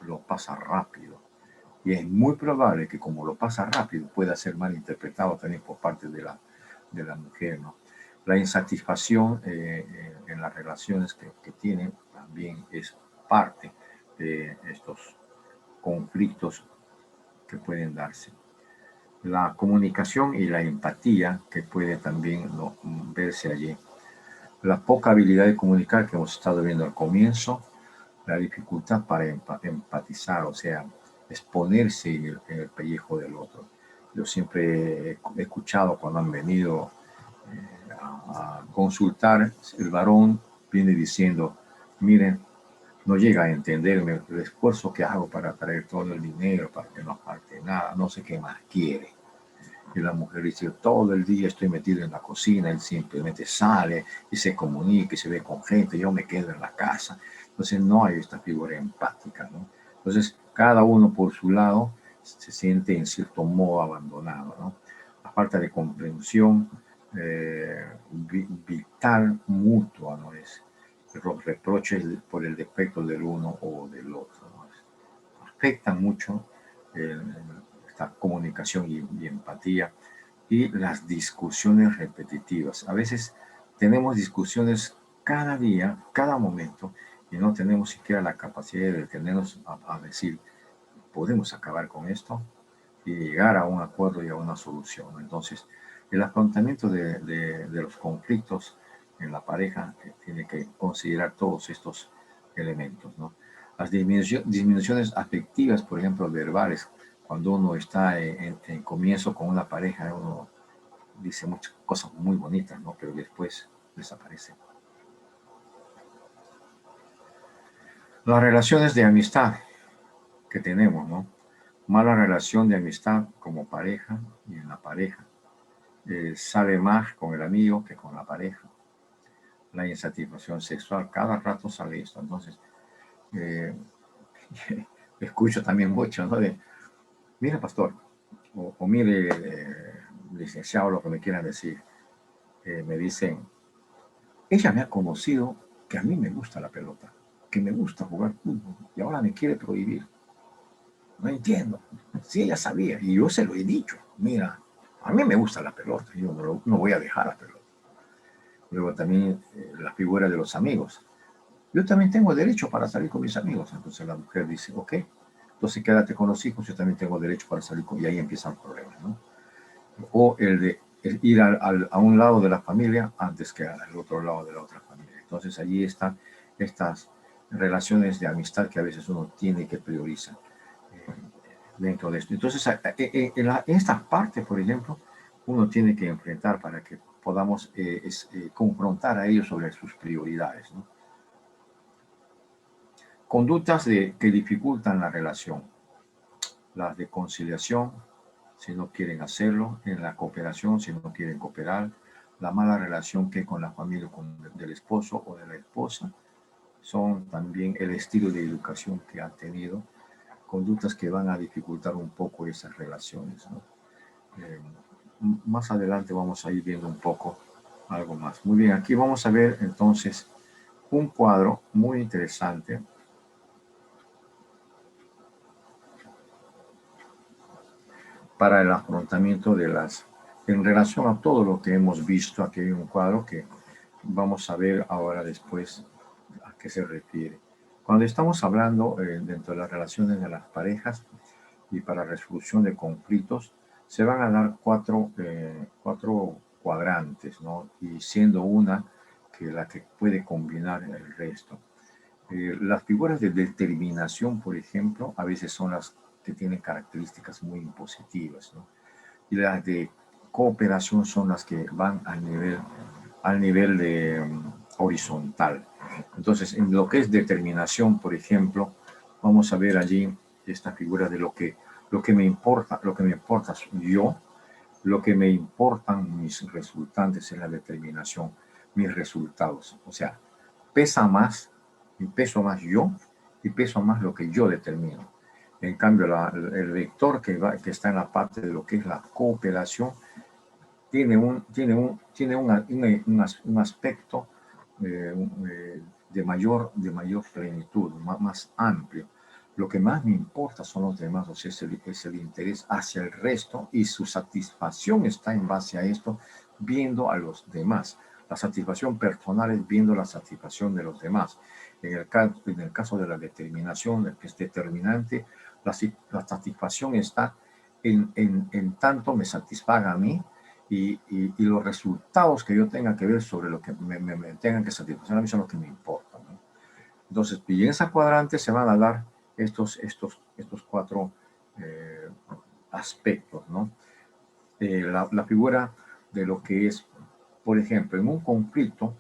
lo pasa rápido. Y es muy probable que como lo pasa rápido pueda ser mal interpretado también por parte de la mujer, ¿no? La insatisfacción en las relaciones que tienen también es parte de estos conflictos que pueden darse. La comunicación y la empatía que puede también verse allí. La poca habilidad de comunicar que hemos estado viendo al comienzo, la dificultad para empatizar, o sea, exponerse en el pellejo del otro. Yo siempre he escuchado cuando han venido a consultar, el varón viene diciendo, miren, no llega a entenderme el esfuerzo que hago para traer todo el dinero, para que no falte nada, no sé qué más quiere. Y la mujer dice, todo el día estoy metido en la cocina, él simplemente sale y se comunica y se ve con gente, yo me quedo en la casa. Entonces no hay esta figura empática, ¿no? Entonces cada uno por su lado se siente en cierto modo abandonado, ¿no? La falta de comprensión vital mutua, ¿no? Es los reproches por el defecto del uno o del otro, ¿no? Afectan mucho esta comunicación y empatía, y las discusiones repetitivas. A veces tenemos discusiones cada día, cada momento, y no tenemos siquiera la capacidad de detenernos a decir, podemos acabar con esto y llegar a un acuerdo y a una solución. Entonces, el afrontamiento de los conflictos en la pareja tiene que considerar todos estos elementos, ¿no? Las disminuciones afectivas, por ejemplo, verbales, cuando uno está en comienzo con una pareja, uno dice muchas cosas muy bonitas, ¿no? Pero después desaparece. Las relaciones de amistad que tenemos, ¿no? Mala relación de amistad como pareja y en la pareja. Sale más con el amigo que con la pareja. La insatisfacción sexual, cada rato sale esto. Entonces, eh, escucho también mucho, ¿no? De, mire, pastor, o mire, licenciado, lo que me quieran decir. Me dicen, ella me ha conocido que a mí me gusta la pelota, que me gusta jugar fútbol, y ahora me quiere prohibir. No entiendo. Si ella sabía, y yo se lo he dicho, mira, a mí me gusta la pelota, yo no voy a dejar la pelota. Luego también la figura de los amigos. Yo también tengo derecho para salir con mis amigos. Entonces la mujer dice, ok, entonces quédate con los hijos, yo también tengo derecho para salir con... Y ahí empiezan problemas, ¿no? O el de ir a un lado de la familia antes que al otro lado de la otra familia. Entonces allí están estas relaciones de amistad que a veces uno tiene que priorizar dentro de esto. Entonces, en esta parte, por ejemplo, uno tiene que enfrentar para que podamos confrontar a ellos sobre sus prioridades, ¿no? Conductas que dificultan la relación. Las de conciliación, si no quieren hacerlo, en la cooperación, si no quieren cooperar, la mala relación que con la familia del esposo o de la esposa, son también el estilo de educación que han tenido, conductas que van a dificultar un poco esas relaciones, ¿no? Más adelante vamos a ir viendo un poco algo más. Muy bien, aquí vamos a ver entonces un cuadro muy interesante para el afrontamiento de las... En relación a todo lo que hemos visto, aquí hay un cuadro que vamos a ver ahora después a qué se refiere. Cuando estamos hablando dentro de las relaciones de las parejas y para resolución de conflictos, se van a dar cuatro cuadrantes, ¿no? Y siendo una que la que puede combinar el resto. Las figuras de determinación, por ejemplo, a veces son las que tienen características muy impositivas, ¿no? Y las de cooperación son las que van al nivel de horizontal. Entonces, en lo que es determinación, por ejemplo, vamos a ver allí esta figura de lo que me importa yo, lo que me importan mis resultantes en la determinación, mis resultados. O sea, pesa más, peso más yo y peso más lo que yo determino. En cambio, el vector que está en la parte de lo que es la cooperación tiene un aspecto de mayor plenitud, más amplio. Lo que más me importa son los demás, o sea, es el interés hacia el resto, y su satisfacción está en base a esto, viendo a los demás. La satisfacción personal es viendo la satisfacción de los demás. En el caso de la determinación, que es determinante, la satisfacción está en tanto me satisfaga a mí, y los resultados que yo tenga que ver sobre lo que me tengan que satisfacer a mí son los que me importan, ¿no? Entonces, y en esa cuadrante se van a dar estos cuatro aspectos, ¿no? La figura de lo que es Por ejemplo, en un conflicto,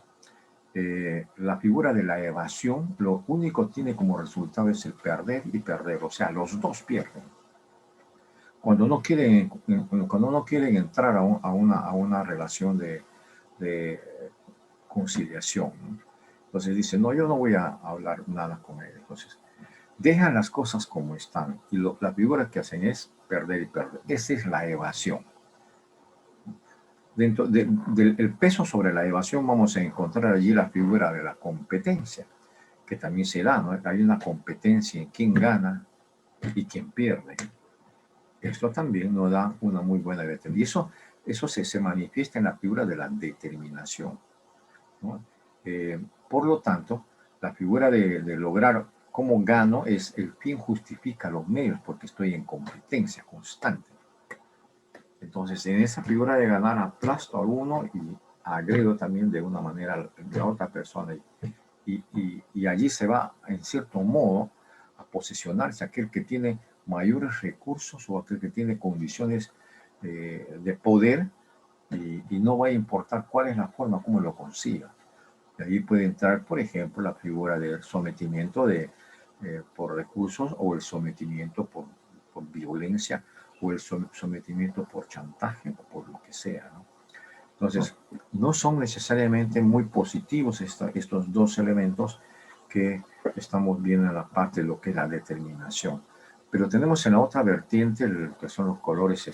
la figura de la evasión, lo único que tiene como resultado es el perder y perder, o sea, los dos pierden. Cuando no quieren entrar a una relación de conciliación, ¿no? Entonces dicen, no, yo no voy a hablar nada con él. Entonces, dejan las cosas como están y la figura que hacen es perder y perder. Esa es la evasión. Dentro del peso sobre la evasión vamos a encontrar allí la figura de la competencia, que también se da, ¿no? Hay una competencia en quién gana y quién pierde. Esto también nos da una muy buena determinación. Y eso se manifiesta en la figura de la determinación, ¿no? Por lo tanto, la figura de lograr cómo gano es el fin justifica los medios, porque estoy en competencia constante. Entonces, en esa figura de ganar, aplasto a uno y agredo también de una manera de otra persona. Y allí se va, en cierto modo, a posicionarse aquel que tiene mayores recursos o aquel que tiene condiciones de poder y no va a importar cuál es la forma como lo consiga. Y allí puede entrar, por ejemplo, la figura del sometimiento por recursos o el sometimiento por violencia o el sometimiento por chantaje o por lo que sea, ¿no? Entonces, no son necesariamente muy positivos estos dos elementos que estamos viendo en la parte de lo que es la determinación. Pero tenemos en la otra vertiente, que son los colores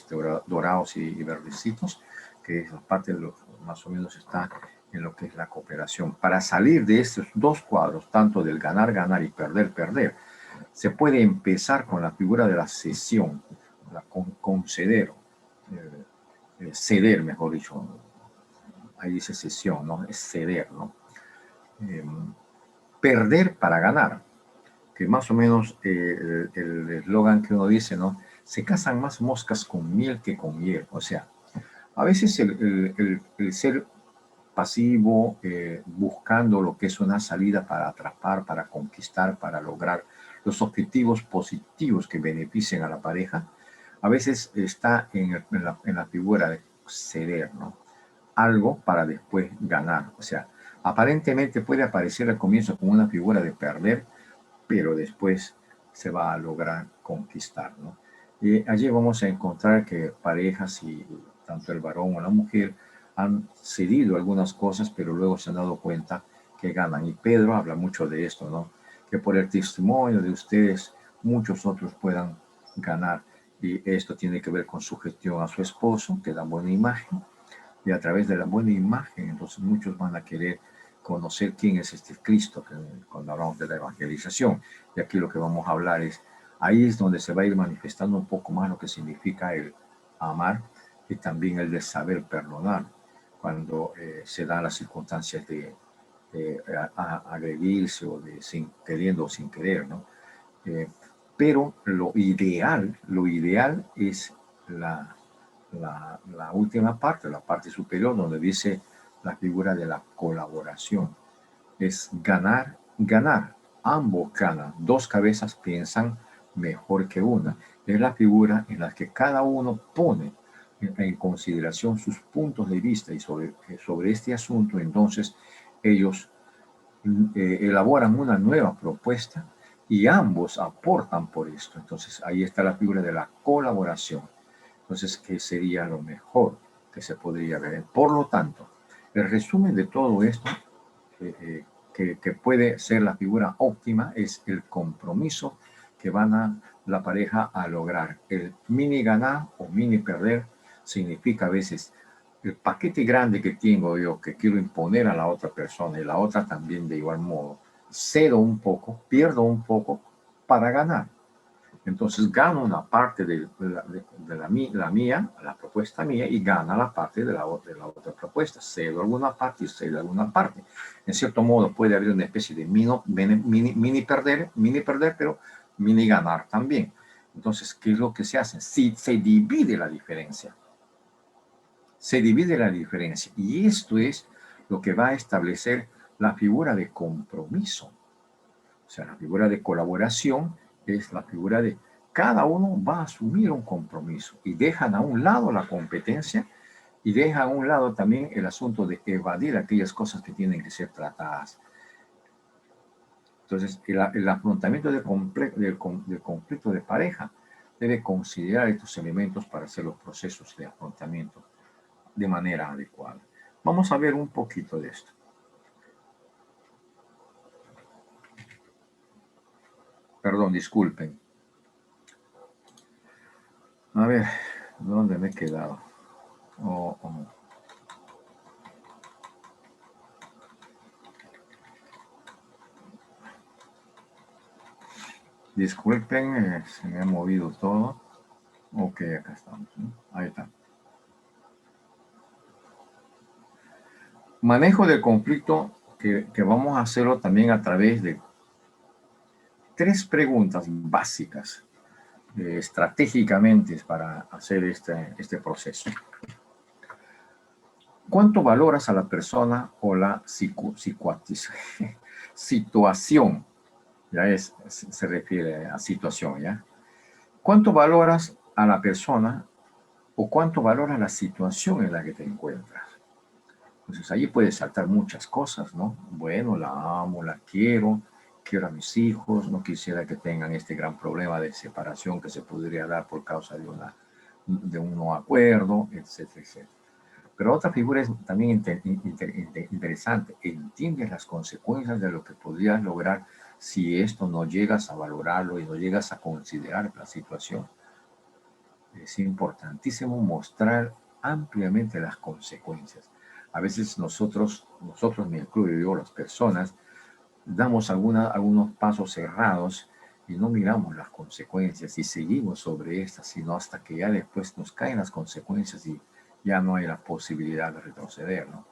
dorados y verdecitos, que es la parte de lo más o menos está en lo que es la cooperación. Para salir de estos dos cuadros, tanto del ganar, ganar y perder, perder, se puede empezar con la figura de la cesión, la conceder, ceder, mejor dicho. Ahí dice cesión, ¿no? Es ceder, ¿no? Perder para ganar, que más o menos el eslogan que uno dice, ¿no? Se cazan más moscas con miel que con hiel. O sea, a veces el ser pasivo, buscando lo que es una salida para atrapar, para conquistar, para lograr los objetivos positivos que beneficien a la pareja, a veces está en la figura de ceder, ¿no? Algo para después ganar. O sea, aparentemente puede aparecer al comienzo como una figura de perder, pero después se va a lograr conquistar, ¿no? Y allí vamos a encontrar que parejas y tanto el varón o la mujer han cedido algunas cosas, pero luego se han dado cuenta que ganan. Y Pedro habla mucho de esto, ¿no? Que por el testimonio de ustedes muchos otros puedan ganar. Y esto tiene que ver con su gestión a su esposo, que da buena imagen, y a través de la buena imagen, entonces muchos van a querer conocer quién es este Cristo, cuando hablamos de la evangelización. Y aquí lo que vamos a hablar es, ahí es donde se va a ir manifestando un poco más lo que significa el amar y también el de saber perdonar, cuando se dan las circunstancias de agredirse o de queriendo o sin querer, ¿no? Pero lo ideal es la última parte, la parte superior, donde dice la figura de la colaboración. Es ganar, ganar. Ambos ganan. Dos cabezas piensan mejor que una. Es la figura en la que cada uno pone en consideración sus puntos de vista y sobre este asunto, entonces ellos elaboran una nueva propuesta y ambos aportan por esto. Entonces ahí está la figura de la colaboración. Entonces, ¿qué sería lo mejor que se podría ver? Por lo tanto, el resumen de todo esto, que puede ser la figura óptima, es el compromiso que van la pareja a lograr. El mini ganar o mini perder significa a veces el paquete grande que tengo yo, que quiero imponer a la otra persona y la otra también de igual modo. Cedo un poco, pierdo un poco para ganar. Entonces gano una parte de la mía, la propuesta mía, y gana la parte de la otra propuesta. Cedo alguna parte y cedo alguna parte. En cierto modo puede haber una especie de mini perder, pero mini ganar también. Entonces, ¿qué es lo que se hace? Si se divide la diferencia. Se divide la diferencia. Y esto es lo que va a establecer la figura de compromiso. O sea, la figura de colaboración es la figura de cada uno va a asumir un compromiso y dejan a un lado la competencia y deja a un lado también el asunto de evadir aquellas cosas que tienen que ser tratadas. Entonces, el afrontamiento del conflicto de pareja debe considerar estos elementos para hacer los procesos de afrontamiento de manera adecuada. Vamos a ver un poquito de esto. Perdón, disculpen. A ver, ¿dónde me he quedado? Disculpen, se me ha movido todo. Ok, acá estamos, ¿no? Ahí está. Manejo del conflicto que vamos a hacerlo también a través de 3 preguntas básicas estratégicamente para hacer este proceso. ¿Cuánto valoras a la persona o la situación? Ya se refiere a situación, ¿ya? ¿Cuánto valoras a la persona o cuánto valoras la situación en la que te encuentras? Entonces ahí puede saltar muchas cosas, ¿no? Bueno, la amo, la quiero a mis hijos, no quisiera que tengan este gran problema de separación que se podría dar por causa de un no acuerdo, etcétera, etcétera. Pero otra figura es también interesante. Entiendes las consecuencias de lo que podrías lograr si esto no llegas a valorarlo y no llegas a considerar la situación. Es importantísimo mostrar ampliamente las consecuencias. A veces nosotros me incluyo yo, las personas, damos algunos pasos errados y no miramos las consecuencias y seguimos sobre estas, sino hasta que ya después nos caen las consecuencias y ya no hay la posibilidad de retroceder, ¿no?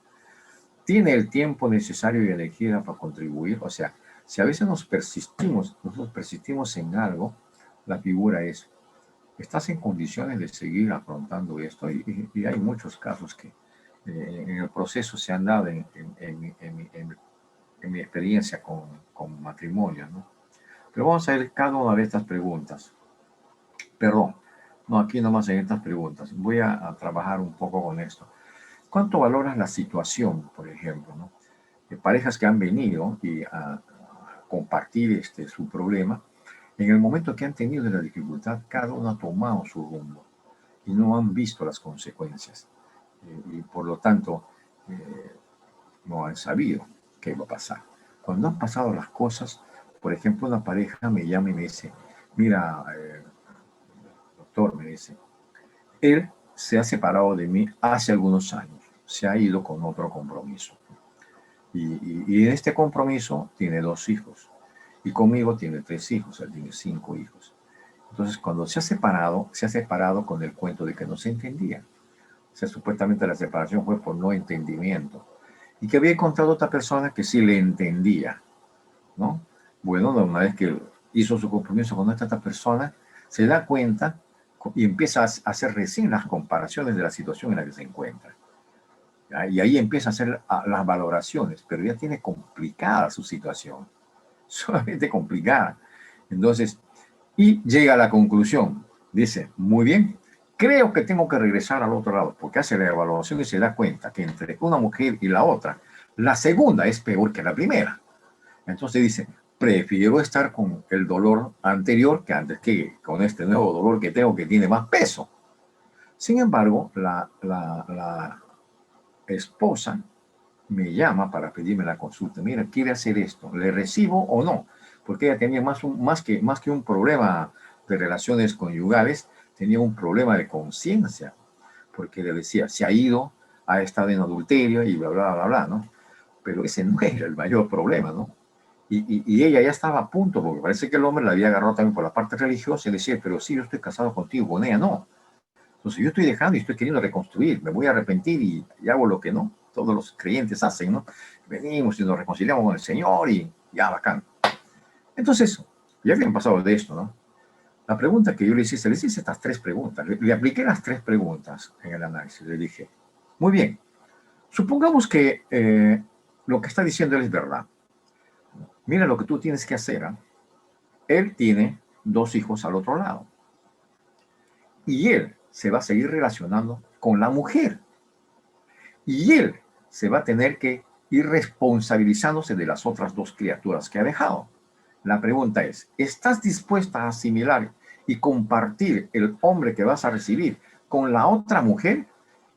Tiene el tiempo necesario y energía para contribuir. O sea, si a veces nosotros persistimos en algo, la figura es, ¿estás en condiciones de seguir afrontando esto? Y hay muchos casos que en el proceso se han dado en mi experiencia con matrimonio, ¿no? Pero vamos a ver cada una de estas preguntas. Perdón, no, aquí nomás en estas preguntas. Voy a trabajar un poco con esto. ¿Cuánto valoras la situación, por ejemplo, ¿no? De parejas que han venido a compartir su problema? En el momento que han tenido la dificultad, cada uno ha tomado su rumbo y no han visto las consecuencias. Y por lo tanto, no han sabido qué va a pasar. Cuando han pasado las cosas, por ejemplo, una pareja me llama y me dice, mira, doctor, me dice, él se ha separado de mí hace algunos años, se ha ido con otro compromiso. Y en este compromiso tiene 2 hijos. Y conmigo tiene 3 hijos, él tiene 5 hijos. Entonces, cuando se ha separado con el cuento de que no se entendía. O sea, supuestamente la separación fue por no entendimiento. Y que había encontrado otra persona que sí le entendía, ¿no? Bueno, una vez que hizo su compromiso con esta persona, se da cuenta y empieza a hacer recién las comparaciones de la situación en la que se encuentra. ¿Ya? Y ahí empieza a hacer las valoraciones, pero ya tiene complicada su situación, solamente complicada. Entonces, y llega a la conclusión, dice, muy bien, creo que tengo que regresar al otro lado, porque hace la evaluación y se da cuenta que entre una mujer y la otra, la segunda es peor que la primera. Entonces dice, prefiero estar con el dolor anterior que antes que con este nuevo dolor que tengo que tiene más peso. Sin embargo, la esposa me llama para pedirme la consulta. Mira, quiere hacer esto, ¿le recibo o no? Porque ella tenía más que un problema de relaciones conyugales, tenía un problema de conciencia, porque le decía, se ha ido, ha estado en adulterio y bla, bla, bla, bla, ¿no? Pero ese no era el mayor problema, ¿no? Y ella ya estaba a punto, porque parece que el hombre la había agarrado también por la parte religiosa y decía, pero sí, yo estoy casado contigo, con ella no. Entonces yo estoy dejando y estoy queriendo reconstruir, me voy a arrepentir y hago lo que no todos los creyentes hacen, ¿no? Venimos y nos reconciliamos con el Señor y ya, bacán. Entonces, ya habían pasado de esto, ¿no? La pregunta que yo le hice estas 3 preguntas. Le apliqué las 3 preguntas en el análisis. Le dije, muy bien, supongamos que lo que está diciendo él es verdad. Mira lo que tú tienes que hacer. ¿Eh? Él tiene 2 hijos al otro lado. Y él se va a seguir relacionando con la mujer. Y él se va a tener que ir responsabilizándose de las otras dos criaturas que ha dejado. La pregunta es, ¿estás dispuesta a asimilar y compartir el hombre que vas a recibir con la otra mujer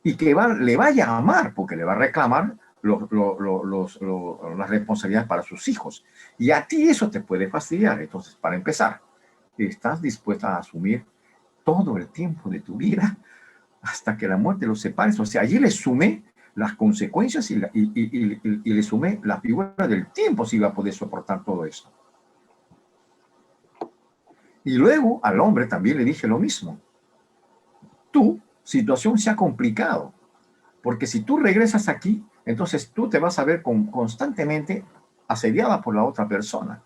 y que le vaya a amar porque le va a reclamar las responsabilidades para sus hijos? Y a ti eso te puede fastidiar. Entonces, para empezar, ¿estás dispuesta a asumir todo el tiempo de tu vida hasta que la muerte los separe? O sea, allí le sumé las consecuencias y le sumé la figura del tiempo si iba a poder soportar todo eso. Y luego al hombre también le dije lo mismo. Tu situación se ha complicado, porque si tú regresas aquí, entonces tú te vas a ver constantemente asediada por la otra persona.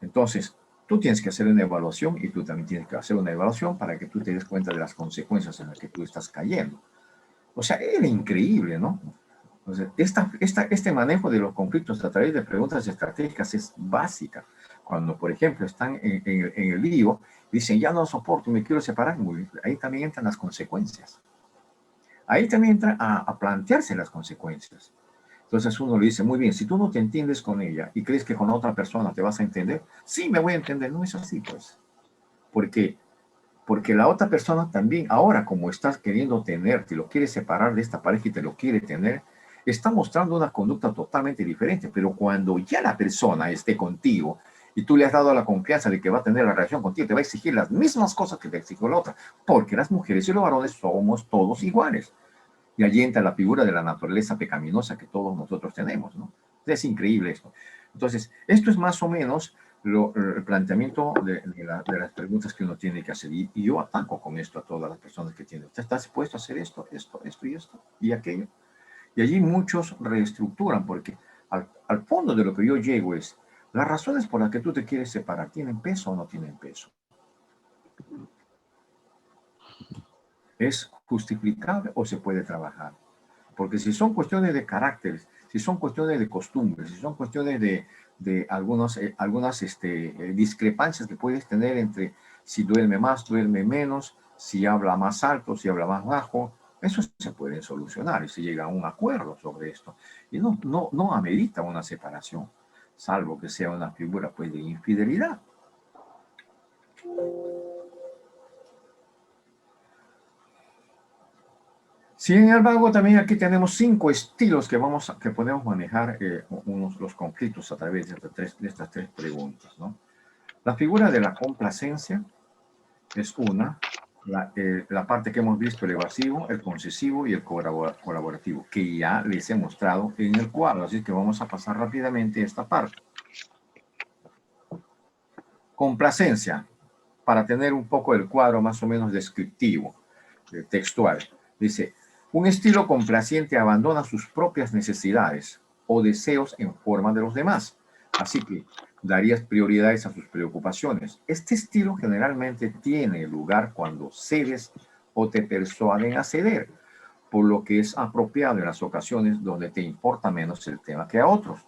Entonces, tú tienes que hacer una evaluación y tú también tienes que hacer una evaluación para que tú te des cuenta de las consecuencias en las que tú estás cayendo. O sea, era increíble, ¿no? Entonces, este manejo de los conflictos a través de preguntas estratégicas es básica. Cuando, por ejemplo, están en el lío, dicen, ya no soporto, me quiero separar, ahí también entran las consecuencias. Ahí también entra a plantearse las consecuencias. Entonces uno le dice, muy bien, si tú no te entiendes con ella y crees que con otra persona te vas a entender, sí, me voy a entender. No es así, pues. Porque la otra persona también, ahora como estás queriendo tenerte, lo quiere separar de esta pareja y te lo quiere tener, está mostrando una conducta totalmente diferente. Pero cuando ya la persona esté contigo y tú le has dado la confianza de que va a tener la relación contigo, te va a exigir las mismas cosas que te exigió la otra. Porque las mujeres y los varones somos todos iguales. Y allí entra la figura de la naturaleza pecaminosa que todos nosotros tenemos, ¿no? Es increíble esto. Entonces, esto es más o menos el planteamiento de las preguntas que uno tiene que hacer. Y yo ataco con esto a todas las personas que tienen. ¿Usted está dispuesto a hacer esto, esto, esto y esto y aquello? Y allí muchos reestructuran porque al fondo de lo que yo llego es, las razones por las que tú te quieres separar, ¿tienen peso o no tienen peso? ¿Es justificable o se puede trabajar? Porque si son cuestiones de carácter, si son cuestiones de costumbres, si son cuestiones de algunas discrepancias que puedes tener entre si duerme más, duerme menos, si habla más alto, si habla más bajo, eso se puede solucionar y se llega a un acuerdo sobre esto. Y no amerita una separación, salvo que sea una figura pues, de infidelidad. Sin embargo, también aquí tenemos 5 estilos que podemos manejar los conflictos a través de estas tres preguntas, ¿no? La figura de la complacencia es una, la parte que hemos visto, el evasivo, el concesivo y el colaborativo, que ya les he mostrado en el cuadro, así que vamos a pasar rápidamente esta parte. Complacencia, para tener un poco el cuadro más o menos descriptivo, textual. Dice, un estilo complaciente abandona sus propias necesidades o deseos en forma de los demás. Así que darías prioridades a sus preocupaciones. Este estilo generalmente tiene lugar cuando cedes o te persuaden a ceder, por lo que es apropiado en las ocasiones donde te importa menos el tema que a otros.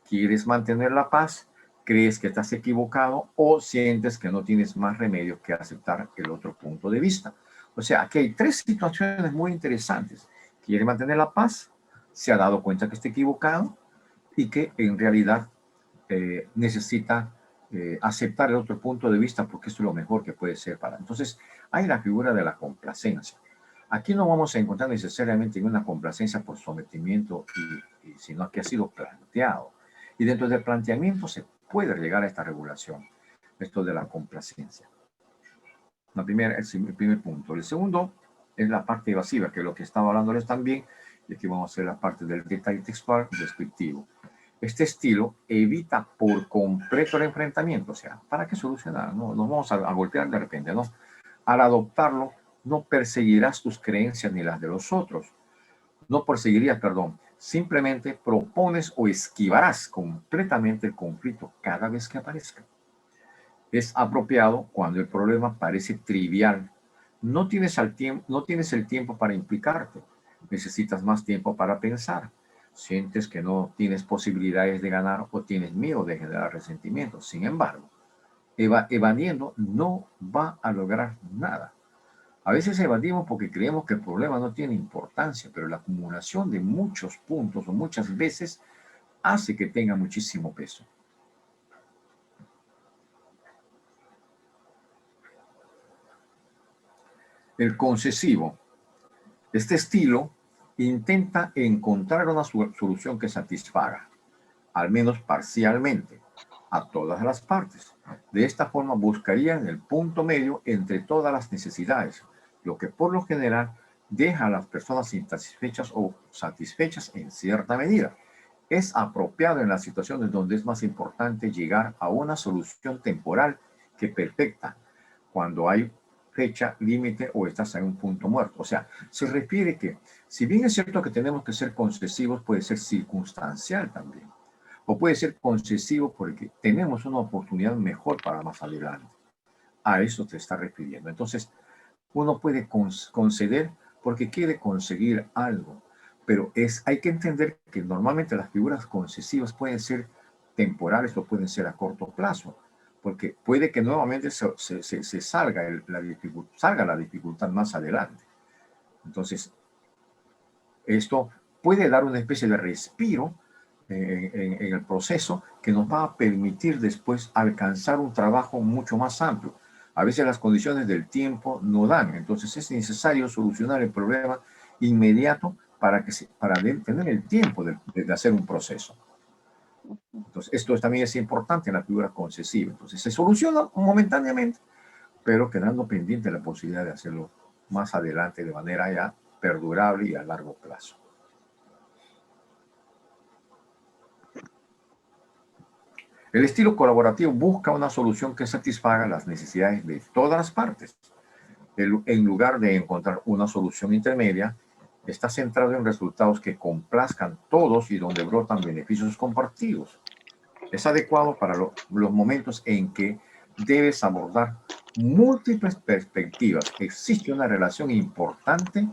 ¿Quieres mantener la paz? ¿Crees que estás equivocado o sientes que no tienes más remedio que aceptar el otro punto de vista? O sea, aquí hay 3 situaciones muy interesantes. Quiere mantener la paz, se ha dado cuenta que está equivocado y que en realidad necesita aceptar el otro punto de vista porque esto es lo mejor que puede ser para. Entonces, hay la figura de la complacencia. Aquí no vamos a encontrar necesariamente una complacencia por sometimiento, sino que ha sido planteado. Y dentro del planteamiento se puede llegar a esta regulación, esto de la complacencia. Es el primer punto. El segundo es la parte evasiva, que es lo que estaba hablándoles también, y aquí vamos a hacer la parte del detalle textual descriptivo. Este estilo evita por completo el enfrentamiento, o sea, ¿para qué solucionar? No nos vamos a golpear de repente, ¿no? Al adoptarlo, no perseguirás tus creencias ni las de los otros. No perseguirías, perdón, simplemente propones o esquivarás completamente el conflicto cada vez que aparezca. Es apropiado cuando el problema parece trivial. No tienes el tiempo para implicarte. Necesitas más tiempo para pensar. Sientes que no tienes posibilidades de ganar o tienes miedo de generar resentimiento. Sin embargo, evadiendo no va a lograr nada. A veces evadimos porque creemos que el problema no tiene importancia, pero la acumulación de muchos puntos o muchas veces hace que tenga muchísimo peso. El concesivo. Este estilo intenta encontrar una solución que satisfaga, al menos parcialmente, a todas las partes. De esta forma buscarían el punto medio entre todas las necesidades, lo que por lo general deja a las personas insatisfechas o satisfechas en cierta medida. Es apropiado en las situaciones donde es más importante llegar a una solución temporal que perfecta, cuando hay fecha límite o estás en un punto muerto. O sea, se refiere que, si bien es cierto que tenemos que ser concesivos, puede ser circunstancial también. O puede ser concesivo porque tenemos una oportunidad mejor para más adelante. A eso te está refiriendo. Entonces, uno puede conceder porque quiere conseguir algo, pero hay que entender que normalmente las figuras concesivas pueden ser temporales o pueden ser a corto plazo, porque puede que nuevamente se salga la dificultad más adelante. Entonces, esto puede dar una especie de respiro en el proceso que nos va a permitir después alcanzar un trabajo mucho más amplio. A veces las condiciones del tiempo no dan, entonces es necesario solucionar el problema inmediato para tener el tiempo de hacer un proceso. Entonces, esto también es importante en la figura concesiva. Entonces, se soluciona momentáneamente, pero quedando pendiente la posibilidad de hacerlo más adelante de manera ya perdurable y a largo plazo. El estilo colaborativo busca una solución que satisfaga las necesidades de todas las partes. En lugar de encontrar una solución intermedia, está centrado en resultados que complazcan todos y donde brotan beneficios compartidos. Es adecuado para los momentos en que debes abordar múltiples perspectivas. Existe una relación importante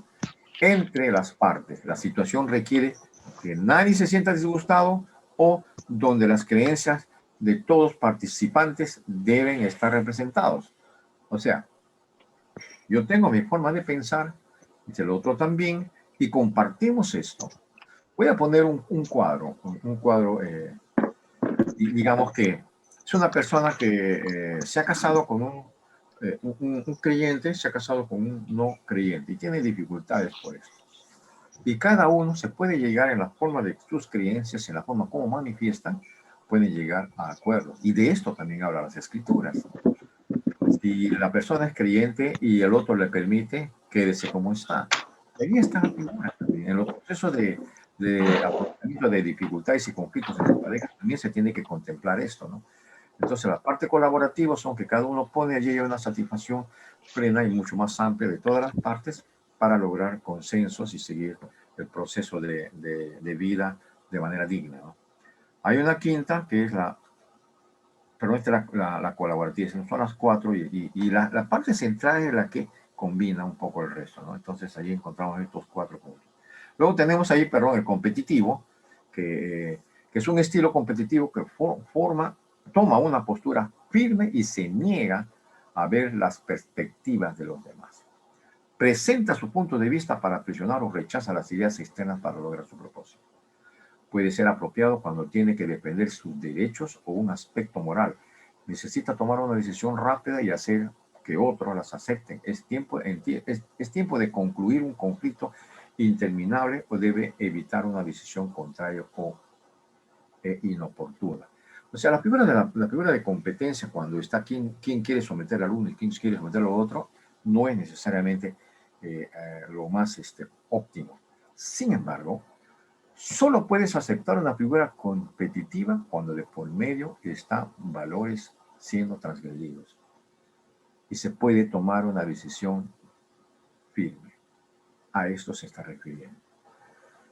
entre las partes. La situación requiere que nadie se sienta disgustado o donde las creencias de todos participantes deben estar representados. O sea, yo tengo mi forma de pensar, y el otro también, y compartimos esto. Voy a poner un cuadro, digamos que es una persona que se ha casado con un creyente, se ha casado con un no creyente y tiene dificultades por eso. Y cada uno se puede llegar en la forma de sus creencias, en la forma como manifiestan, pueden llegar a acuerdos. Y de esto también hablan las escrituras. Si la persona es creyente y el otro le permite, quédese como está. Ahí está la figura también. En los procesos de dificultades y conflictos entre parejas también se tiene que contemplar esto, ¿no? Entonces, la parte colaborativa son que cada uno pone allí una satisfacción plena y mucho más amplia de todas las partes para lograr consensos y seguir el proceso de vida de manera digna, ¿no? Hay una quinta que es pero esta es la colaborativa, son las cuatro y la parte central es la que combina un poco el resto, ¿no? Entonces ahí encontramos estos 4 puntos. Luego tenemos ahí, perdón, el competitivo, que es un estilo competitivo que toma una postura firme y se niega a ver las perspectivas de los demás. Presenta su punto de vista para presionar o rechaza las ideas externas para lograr su propósito. Puede ser apropiado cuando tiene que defender sus derechos o un aspecto moral. Necesita tomar una decisión rápida y hacer que otros las acepten. Es tiempo de concluir un conflicto interminable o debe evitar una decisión contraria o inoportuna. O sea, la figura de competencia, cuando está quién quiere someter al uno y quién quiere someter al otro, no es necesariamente lo más óptimo. Sin embargo, solo puedes aceptar una figura competitiva cuando de por medio están valores siendo transgredidos y se puede tomar una decisión firme. A esto se está refiriendo.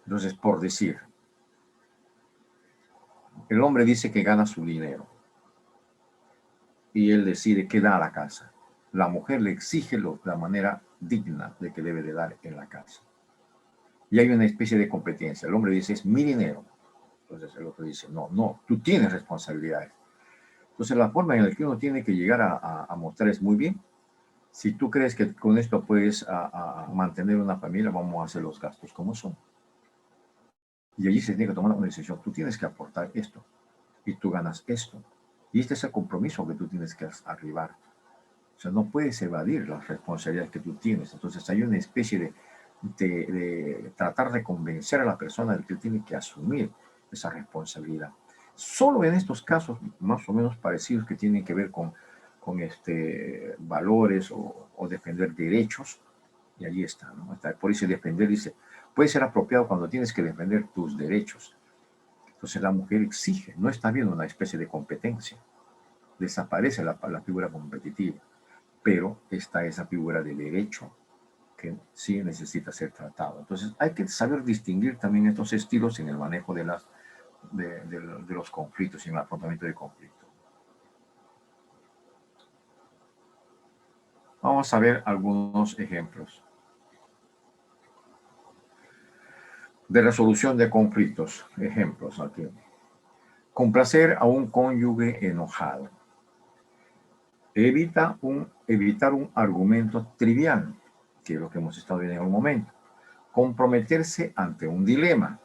Entonces, por decir, el hombre dice que gana su dinero y él decide qué da a la casa. La mujer le exige la manera digna de que debe de dar en la casa. Y hay una especie de competencia. El hombre dice, es mi dinero. Entonces el otro dice, no, tú tienes responsabilidades. Entonces la forma en la que uno tiene que llegar a mostrar es muy bien. Si tú crees que con esto puedes a mantener una familia, vamos a hacer los gastos como son. Y allí se tiene que tomar una decisión. Tú tienes que aportar esto y tú ganas esto. Y este es el compromiso que tú tienes que arribar. O sea, no puedes evadir las responsabilidades que tú tienes. Entonces hay una especie de tratar de convencer a la persona de que tiene que asumir esa responsabilidad. Solo en estos casos más o menos parecidos que tienen que ver con valores o defender derechos, y allí está, ¿no? Por eso defender, dice, puede ser apropiado cuando tienes que defender tus derechos. Entonces la mujer exige, no está viendo una especie de competencia. Desaparece la figura competitiva, pero está esa figura de derecho que sí necesita ser tratado. Entonces hay que saber distinguir también estos estilos en el manejo de los conflictos y en el afrontamiento de conflictos. Vamos a ver algunos ejemplos de resolución de conflictos. Ejemplos aquí. Complacer a un cónyuge enojado. Evitar un argumento trivial, que es lo que hemos estado viendo en un momento. Comprometerse ante un dilema.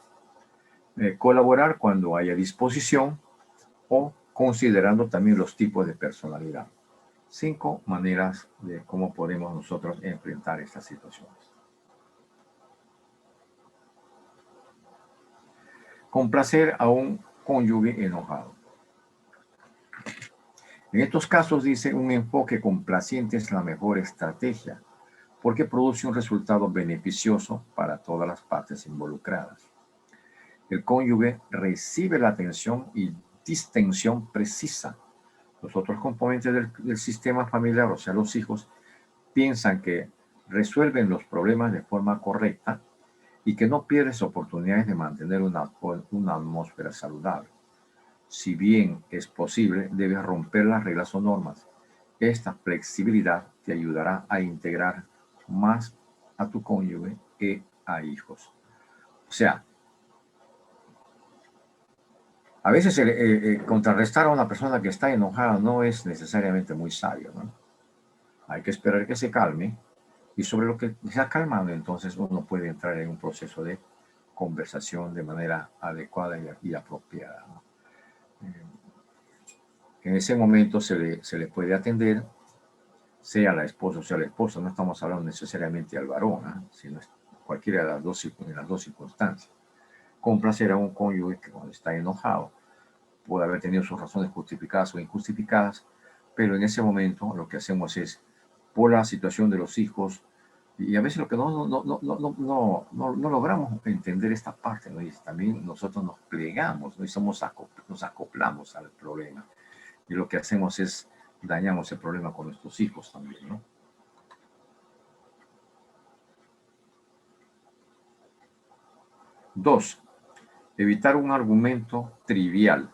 Colaborar cuando haya disposición o considerando también los tipos de personalidad. 5 maneras de cómo podemos nosotros enfrentar estas situaciones. Complacer a un cónyuge enojado. En estos casos, dice, un enfoque complaciente es la mejor estrategia porque produce un resultado beneficioso para todas las partes involucradas. El cónyuge recibe la atención y distensión precisa. Los otros componentes del sistema familiar, o sea, los hijos, piensan que resuelven los problemas de forma correcta y que no pierdes oportunidades de mantener una atmósfera saludable. Si bien es posible, debes romper las reglas o normas. Esta flexibilidad te ayudará a integrar más a tu cónyuge y a hijos. O sea, a veces contrarrestar a una persona que está enojada no es necesariamente muy sabio, ¿no? Hay que esperar que se calme y sobre lo que se ha calmado, entonces uno puede entrar en un proceso de conversación de manera adecuada y apropiada, ¿no? En ese momento se le puede atender, sea la esposa o sea la esposa, no estamos hablando necesariamente al varón, ¿eh? Sino cualquiera de en las dos circunstancias. Complacer a un cónyuge que cuando está enojado puede haber tenido sus razones justificadas o injustificadas, pero en ese momento lo que hacemos es, por la situación de los hijos, y a veces lo que no logramos entender esta parte, ¿no? Y también nosotros nos plegamos, ¿no? Y nos acoplamos al problema. Y lo que hacemos es dañamos el problema con nuestros hijos también, ¿no? 2. Evitar un argumento trivial.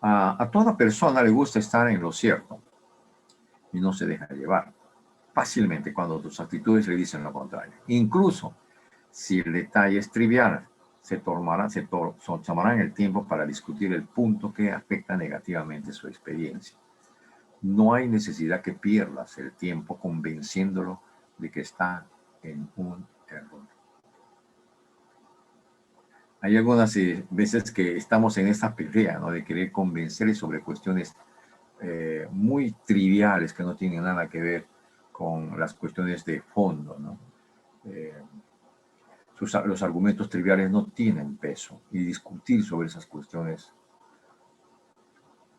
A toda persona le gusta estar en lo cierto y no se deja llevar fácilmente cuando tus actitudes le dicen lo contrario. Incluso si el detalle es trivial, se tomarán el tiempo para discutir el punto que afecta negativamente su experiencia. No hay necesidad que pierdas el tiempo convenciéndolo de que está en un error. Hay algunas veces que estamos en esta pelea, ¿no? De querer convencerle sobre cuestiones muy triviales que no tienen nada que ver con las cuestiones de fondo, ¿no? Los argumentos triviales no tienen peso y discutir sobre esas cuestiones,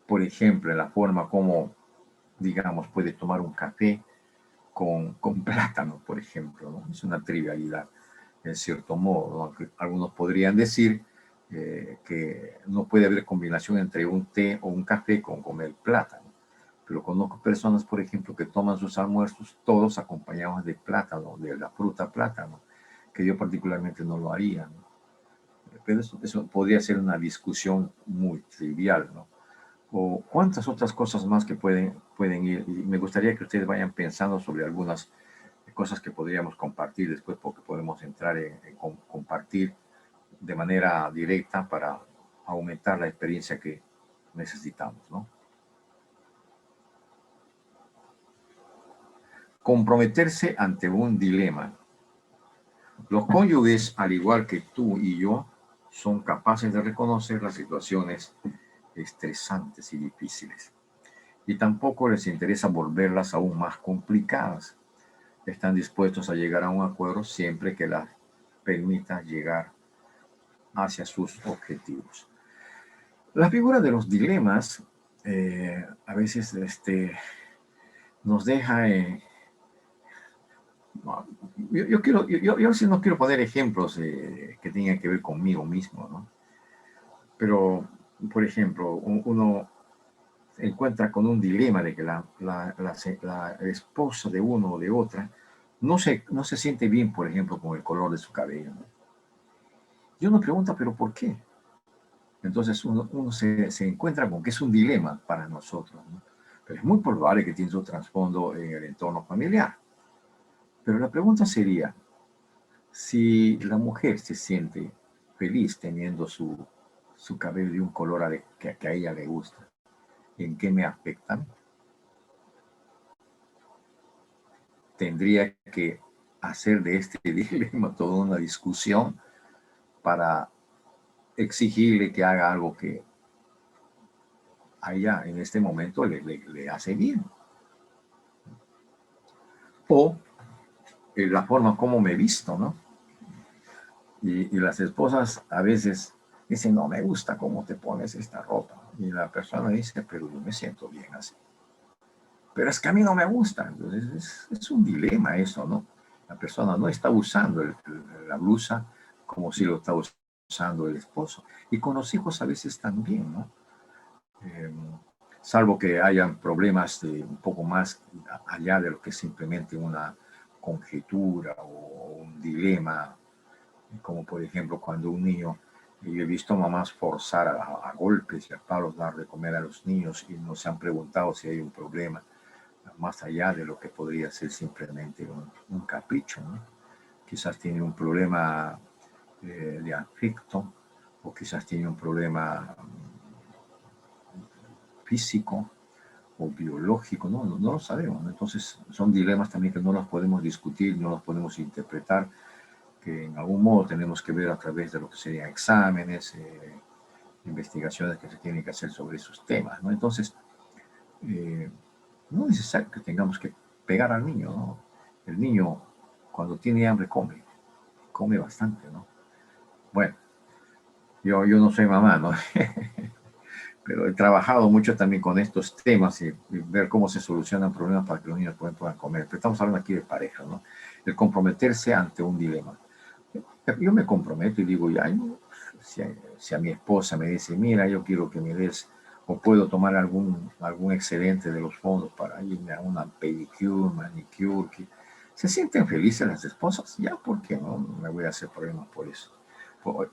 por ejemplo, en la forma como, digamos, puede tomar un café con plátano, por ejemplo, ¿no? Es una trivialidad, en cierto modo, ¿no? Aunque algunos podrían decir que no puede haber combinación entre un té o un café con comer plátano. Pero conozco personas, por ejemplo, que toman sus almuerzos todos acompañados de plátano, de la fruta plátano, que yo particularmente no lo haría, ¿no? Pero eso podría ser una discusión muy trivial, ¿no? O cuántas otras cosas más que pueden ir. Y me gustaría que ustedes vayan pensando sobre algunas cosas que podríamos compartir después, porque podemos entrar en compartir de manera directa para aumentar la experiencia que necesitamos, ¿no? Comprometerse ante un dilema. Los cónyuges, al igual que tú y yo, son capaces de reconocer las situaciones estresantes y difíciles. Y tampoco les interesa volverlas aún más complicadas. Están dispuestos a llegar a un acuerdo siempre que las permita llegar hacia sus objetivos. La figura de los dilemas a veces nos deja... yo sí no quiero poner ejemplos que tengan que ver conmigo mismo, ¿no? Pero, por ejemplo, uno se encuentra con un dilema de que la esposa de uno o de otra no se siente bien, por ejemplo, con el color de su cabello, ¿no? Y uno pregunta, ¿pero por qué? Entonces uno se encuentra con que es un dilema para nosotros, ¿no? Pero es muy probable que tiene su trasfondo en el entorno familiar. Pero la pregunta sería, si la mujer se siente feliz teniendo su cabello de un color que a ella le gusta, ¿en qué me afectan? Tendría que hacer de este dilema toda una discusión para exigirle que haga algo que a ella en este momento le hace bien. O la forma como me he visto, ¿no? Y las esposas a veces dicen, no me gusta cómo te pones esta ropa. Y la persona dice, pero yo me siento bien así. Pero es que a mí no me gusta. Entonces es un dilema eso, ¿no? La persona no está usando la blusa como si lo está usando el esposo. Y con los hijos a veces también, ¿no? Salvo que hayan problemas un poco más allá de lo que es simplemente una conjetura o un dilema, como por ejemplo cuando un niño, yo he visto mamás forzar a golpes y a palos dar de comer a los niños y no se han preguntado si hay un problema más allá de lo que podría ser simplemente un capricho, ¿no? Quizás tiene un problema de afecto o quizás tiene un problema físico o biológico, no lo sabemos, ¿no? Entonces son dilemas también que no los podemos discutir, no los podemos interpretar, que en algún modo tenemos que ver a través de lo que serían exámenes, investigaciones que se tienen que hacer sobre esos temas, ¿no? Entonces, no es necesario que tengamos que pegar al niño, ¿no? El niño, cuando tiene hambre, come bastante, ¿no? Bueno, yo no soy mamá, ¿no? Pero he trabajado mucho también con estos temas y ver cómo se solucionan problemas para que los niños puedan comer. Pero estamos hablando aquí de pareja, ¿no? El comprometerse ante un dilema. Yo me comprometo y digo, ya, si a mi esposa me dice, mira, yo quiero que me des, o puedo tomar algún excedente de los fondos para irme a una pedicure, manicure, que se sienten felices las esposas, ya, ¿por qué no me voy a hacer problemas por eso?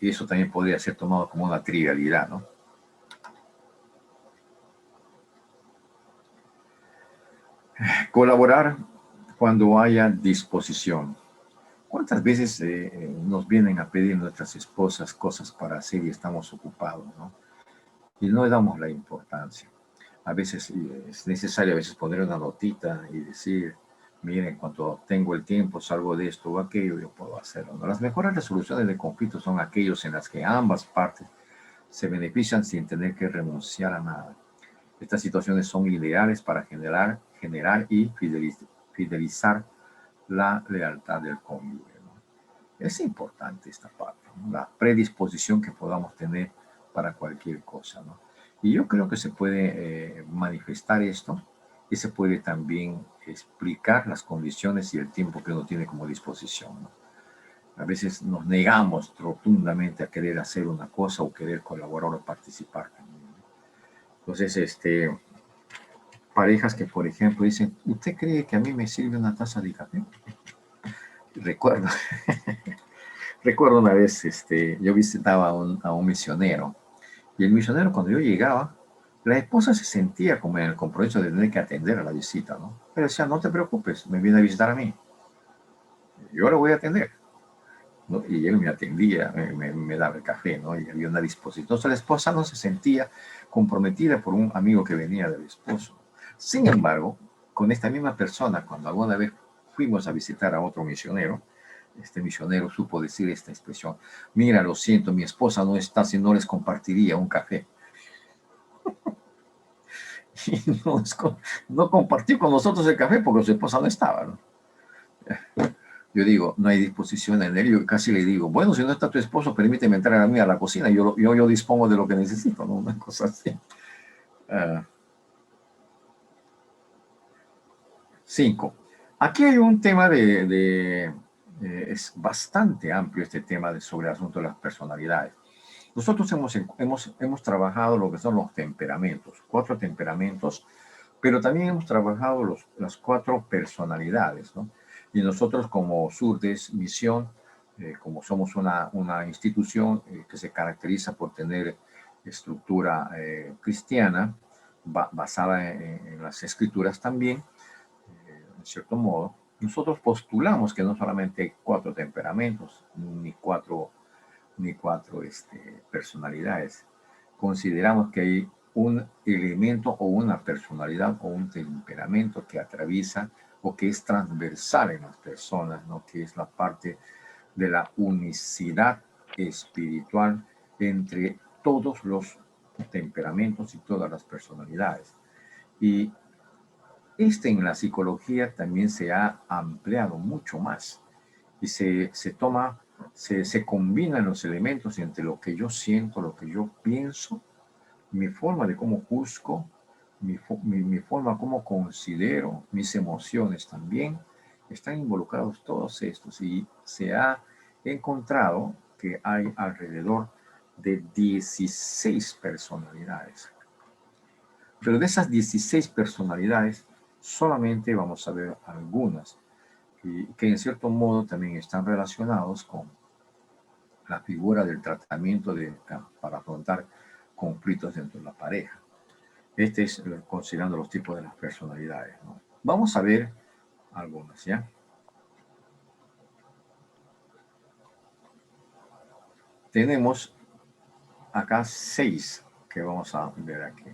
Y eso también podría ser tomado como una trivialidad, ¿no? Colaborar cuando haya disposición. ¿Cuántas veces nos vienen a pedir nuestras esposas cosas para hacer y estamos ocupados, ¿no? Y no le damos la importancia. A veces es necesario a veces poner una notita y decir, miren, cuando tengo el tiempo, salgo de esto o aquello, yo puedo hacerlo, ¿no? Las mejores resoluciones de conflictos son aquellos en las que ambas partes se benefician sin tener que renunciar a nada. Estas situaciones son ideales para generar y fidelizar la lealtad del cónyuge, ¿no? Es importante esta parte, ¿no? La predisposición que podamos tener para cualquier cosa, ¿no? Y yo creo que se puede manifestar esto y se puede también explicar las condiciones y el tiempo que uno tiene como disposición, ¿no? A veces nos negamos rotundamente a querer hacer una cosa o querer colaborar o participar también, ¿no? Entonces, parejas que, por ejemplo, dicen, ¿usted cree que a mí me sirve una taza de café? Recuerdo, recuerdo una vez, yo visitaba a un misionero, y el misionero cuando yo llegaba, la esposa se sentía como en el compromiso de tener que atender a la visita, ¿no? Pero decía, no te preocupes, me viene a visitar a mí, yo lo voy a atender, ¿no? Y él me atendía, me daba el café, ¿no? Y había una disposición. Entonces la esposa no se sentía comprometida por un amigo que venía del esposo. Sin embargo, con esta misma persona, cuando alguna vez fuimos a visitar a otro misionero, este misionero supo decir esta expresión: mira, lo siento, mi esposa no está, si no les compartiría un café. Y no compartió con nosotros el café porque su esposa no estaba, ¿no? Yo digo, no hay disposición en él. Yo casi le digo, bueno, si no está tu esposo, permíteme entrar a mí a la cocina. Yo dispongo de lo que necesito, ¿no? Una cosa así. 5. Aquí hay un tema es bastante amplio este tema sobre el asunto de las personalidades. Nosotros hemos trabajado lo que son los temperamentos, 4 temperamentos, pero también hemos trabajado las 4 personalidades, ¿no? Y nosotros como Surdes Misión, como somos una institución que se caracteriza por tener estructura cristiana, basada en las escrituras también, en cierto modo, nosotros postulamos que no solamente hay 4 temperamentos, ni cuatro personalidades. Consideramos que hay un elemento o una personalidad o un temperamento que atraviesa o que es transversal en las personas, ¿no? Que es la parte de la unicidad espiritual entre todos los temperamentos y todas las personalidades. Y en la psicología también se ha ampliado mucho más y se combinan los elementos entre lo que yo siento, lo que yo pienso, mi forma de cómo juzgo, mi forma como considero, mis emociones también. Están involucrados todos estos y se ha encontrado que hay alrededor de 16 personalidades. Pero de esas 16 personalidades, solamente vamos a ver algunas y que en cierto modo también están relacionados con la figura del tratamiento para afrontar conflictos dentro de la pareja. Este es considerando los tipos de las personalidades, ¿no? Vamos a ver algunas, ¿ya? Tenemos acá 6 que vamos a ver aquí.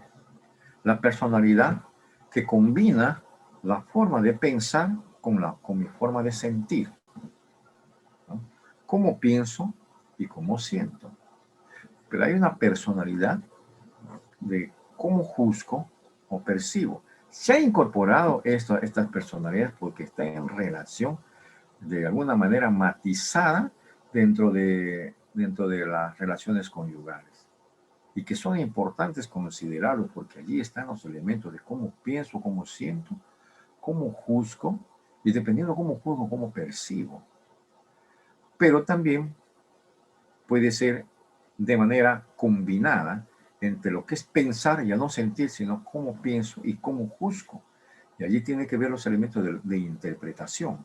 La personalidad que combina la forma de pensar con mi forma de sentir, ¿no? Cómo pienso y cómo siento. Pero hay una personalidad de cómo juzgo o percibo. Se ha incorporado estas personalidades porque está en relación de alguna manera matizada dentro de las relaciones conyugales y que son importantes considerarlos porque allí están los elementos de cómo pienso, cómo siento, cómo juzgo y dependiendo cómo juzgo, cómo percibo. Pero también puede ser de manera combinada entre lo que es pensar y a no sentir, sino cómo pienso y cómo juzgo. Y allí tiene que ver los elementos de interpretación.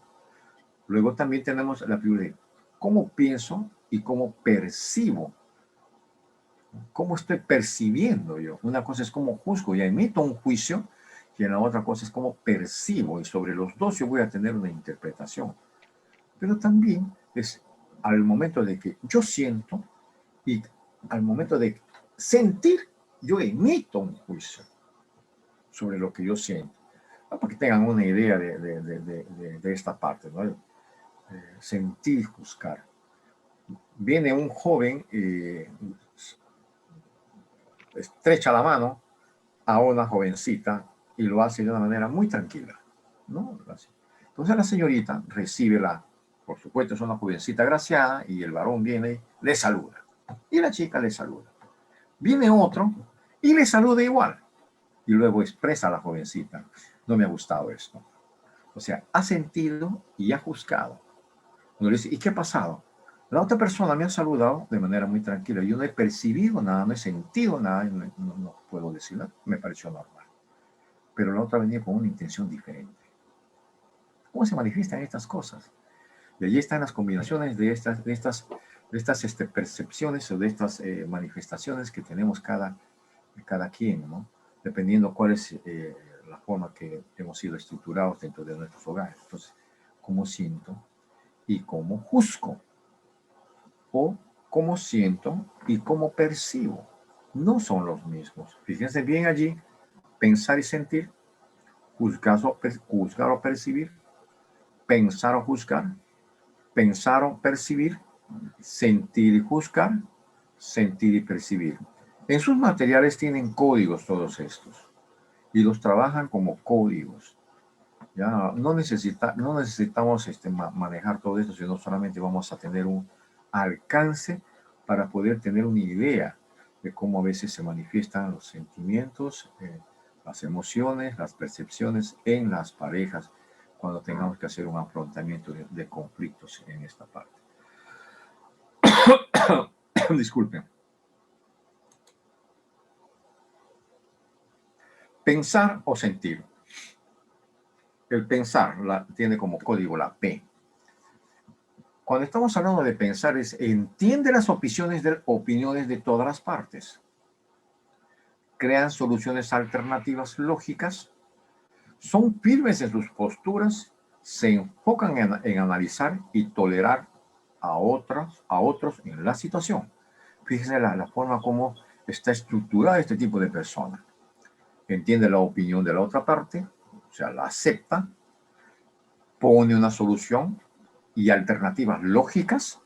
Luego también tenemos la figura de cómo pienso y cómo percibo. ¿Cómo estoy percibiendo yo? Una cosa es cómo juzgo, ya emito un juicio, y la otra cosa es cómo percibo. Y sobre los dos yo voy a tener una interpretación. Pero también es al momento de que yo siento y al momento de sentir, yo emito un juicio sobre lo que yo siento. Para que tengan una idea de esta parte, ¿no? Sentir, juzgar. Viene un joven y estrecha la mano a una jovencita y lo hace de una manera muy tranquila, ¿no? Entonces la señorita recibe por supuesto es una jovencita agraciada y el varón viene, le saluda. Y la chica le saluda. Viene otro y le saluda igual. Y luego expresa a la jovencita, no me ha gustado esto. O sea, ha sentido y ha juzgado. Uno le dice, ¿y qué ha pasado? La otra persona me ha saludado de manera muy tranquila. Yo no he percibido nada, no he sentido nada, no puedo decir nada, me pareció normal. Pero la otra venía con una intención diferente. ¿Cómo se manifiestan estas cosas? Y allí están las combinaciones de estas percepciones o de estas manifestaciones que tenemos cada quien, ¿no? Dependiendo cuál es la forma que hemos sido estructurados dentro de nuestros hogares. Entonces, cómo siento y cómo juzgo, o cómo siento y cómo percibo. No son los mismos. Fíjense bien allí, pensar y sentir, juzgar o percibir, pensar o juzgar, pensar o percibir, sentir y juzgar, sentir y percibir. En sus materiales tienen códigos todos estos y los trabajan como códigos. Ya no necesitamos manejar todo esto, sino solamente vamos a tener un alcance para poder tener una idea de cómo a veces se manifiestan los sentimientos, las emociones, las percepciones en las parejas cuando tengamos que hacer un afrontamiento de conflictos en esta parte. Disculpen. Pensar o sentir. El pensar tiene como código la P. Cuando estamos hablando de pensar, entiende las opiniones de todas las partes. Crean soluciones alternativas lógicas. Son firmes en sus posturas. Se enfocan en analizar y tolerar a otros en la situación. Fíjense la forma como está estructurada este tipo de persona. Entiende la opinión de la otra parte, o sea, la acepta, pone una solución y alternativas lógicas,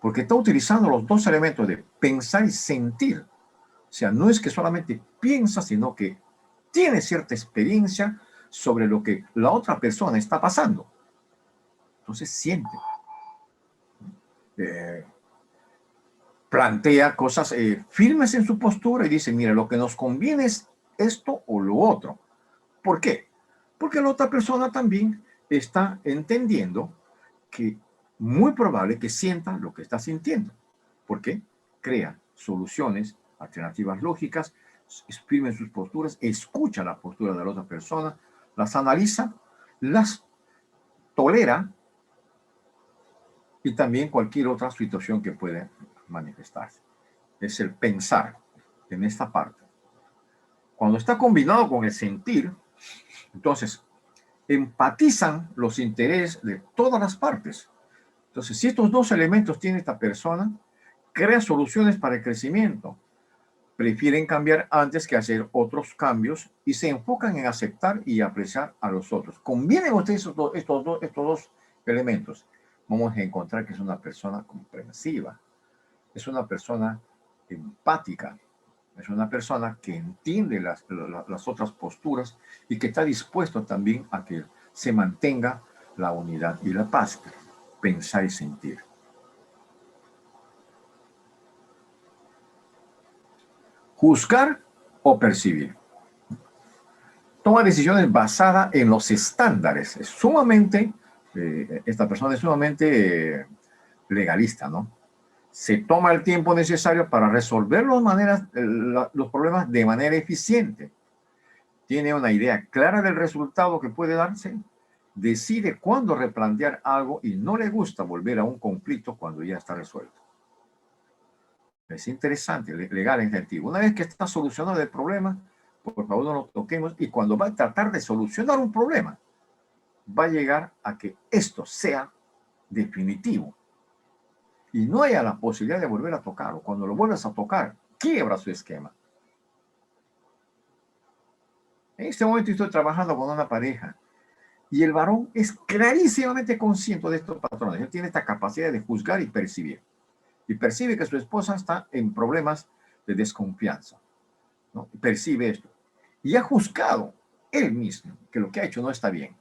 porque está utilizando los dos elementos de pensar y sentir. O sea, no es que solamente piensa, sino que tiene cierta experiencia sobre lo que la otra persona está pasando. Entonces siente. Plantea cosas firmes en su postura y dice, mira, lo que nos conviene es esto o lo otro. ¿Por qué? Porque la otra persona también está entendiendo que muy probable que sienta lo que está sintiendo. ¿Por qué? Crea soluciones, alternativas lógicas, exprime sus posturas, escucha la postura de la otra persona, las analiza, las tolera y también cualquier otra situación que pueda manifestarse. Es el pensar en esta parte. Cuando está combinado con el sentir, entonces empatizan los intereses de todas las partes. Entonces, si estos dos elementos tiene esta persona, crea soluciones para el crecimiento. Prefieren cambiar antes que hacer otros cambios y se enfocan en aceptar y apreciar a los otros. Convienen ustedes estos dos elementos. Vamos a encontrar que es una persona comprensiva, es una persona empática, es una persona que entiende las otras posturas y que está dispuesto también a que se mantenga la unidad y la paz. Pensar y sentir. Juzgar o percibir. Toma decisiones basadas en los estándares. Es sumamente, esta persona es sumamente legalista, ¿no? Se toma el tiempo necesario para resolver los problemas de manera eficiente. Tiene una idea clara del resultado que puede darse. Decide cuándo replantear algo y no le gusta volver a un conflicto cuando ya está resuelto. Es interesante, legal en sentido. Una vez que está solucionado el problema, por favor no lo toquemos, y cuando va a tratar de solucionar un problema, va a llegar a que esto sea definitivo. Y no haya la posibilidad de volver a tocarlo. Cuando lo vuelves a tocar, quiebra su esquema. En este momento estoy trabajando con una pareja y el varón es clarísimamente consciente de estos patrones. Él tiene esta capacidad de juzgar y percibir. Y percibe que su esposa está en problemas de desconfianza, ¿no? Percibe esto. Y ha juzgado él mismo que lo que ha hecho no está bien.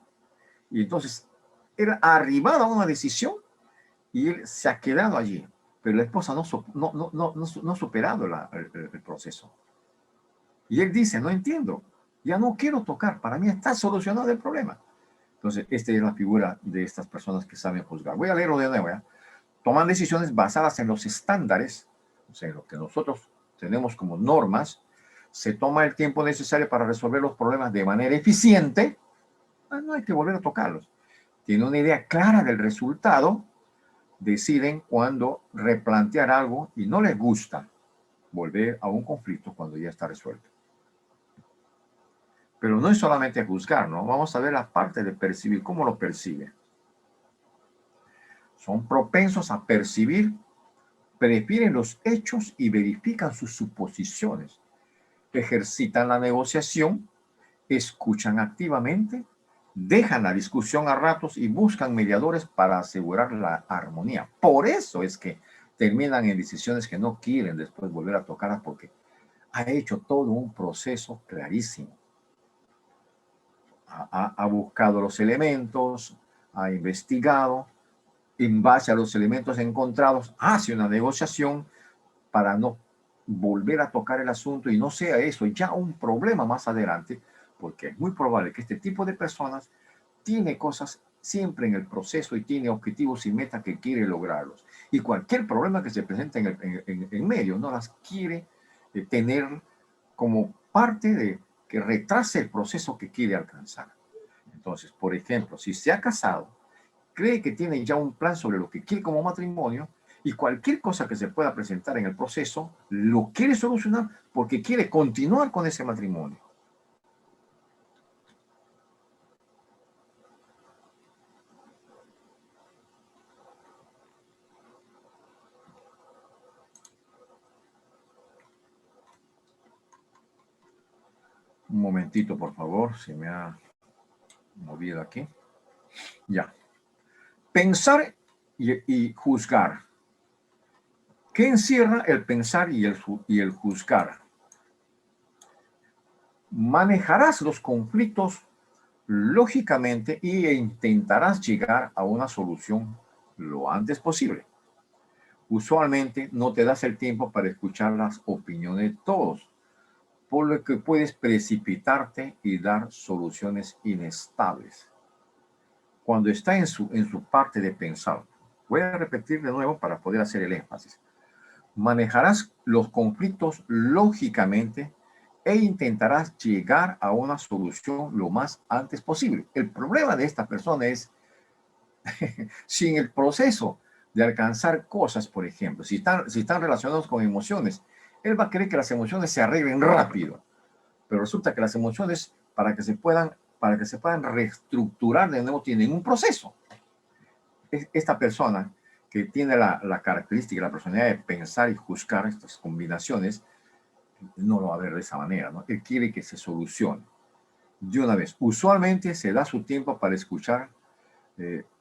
Y entonces, él ha arribado a una decisión y él se ha quedado allí. Pero la esposa no ha superado el proceso. Y él dice, no entiendo, ya no quiero tocar, para mí está solucionado el problema. Entonces, esta es la figura de estas personas que saben juzgar. Voy a leerlo de nuevo, ¿ya? Toman decisiones basadas en los estándares, o sea, en lo que nosotros tenemos como normas. Se toma el tiempo necesario para resolver los problemas de manera eficiente. No hay que volver a tocarlos. Tiene una idea clara del resultado. Deciden cuándo replantear algo y no les gusta volver a un conflicto cuando ya está resuelto. Pero no es solamente juzgar, ¿no? Vamos a ver la parte de percibir, cómo lo percibe. Son propensos a percibir, prefieren los hechos y verifican sus suposiciones. Ejercitan la negociación escuchan activamente, dejan la discusión a ratos y buscan mediadores para asegurar la armonía. Por eso es que terminan en decisiones que no quieren después volver a tocarlas, porque ha hecho todo un proceso clarísimo. Ha buscado los elementos, ha investigado, en base a los elementos encontrados, hace una negociación para no volver a tocar el asunto y no sea eso ya un problema más adelante, porque es muy probable que este tipo de personas tiene cosas siempre en el proceso y tiene objetivos y metas que quiere lograrlos. Y cualquier problema que se presente en medio no las quiere tener como parte de que retrase el proceso que quiere alcanzar. Entonces, por ejemplo, si se ha casado, cree que tiene ya un plan sobre lo que quiere como matrimonio y cualquier cosa que se pueda presentar en el proceso, lo quiere solucionar porque quiere continuar con ese matrimonio. Un momentito, por favor, se me ha movido aquí. Ya. Pensar y juzgar. ¿Qué encierra el pensar y el juzgar? Manejarás los conflictos lógicamente e intentarás llegar a una solución lo antes posible. Usualmente no te das el tiempo para escuchar las opiniones de todos, por lo que puedes precipitarte y dar soluciones inestables. Cuando está en su parte de pensar, voy a repetir de nuevo para poder hacer el énfasis. Manejarás los conflictos lógicamente e intentarás llegar a una solución lo más antes posible. El problema de esta persona es si en el proceso de alcanzar cosas, por ejemplo, si están relacionados con emociones, él va a querer que las emociones se arreglen rápido, pero resulta que las emociones, para que se puedan reestructurar de nuevo, tienen un proceso. Esta persona que tiene la característica, la personalidad de pensar y juzgar estas combinaciones, no lo va a ver de esa manera, ¿no? Él quiere que se solucione de una vez. Usualmente se da su tiempo para escuchar,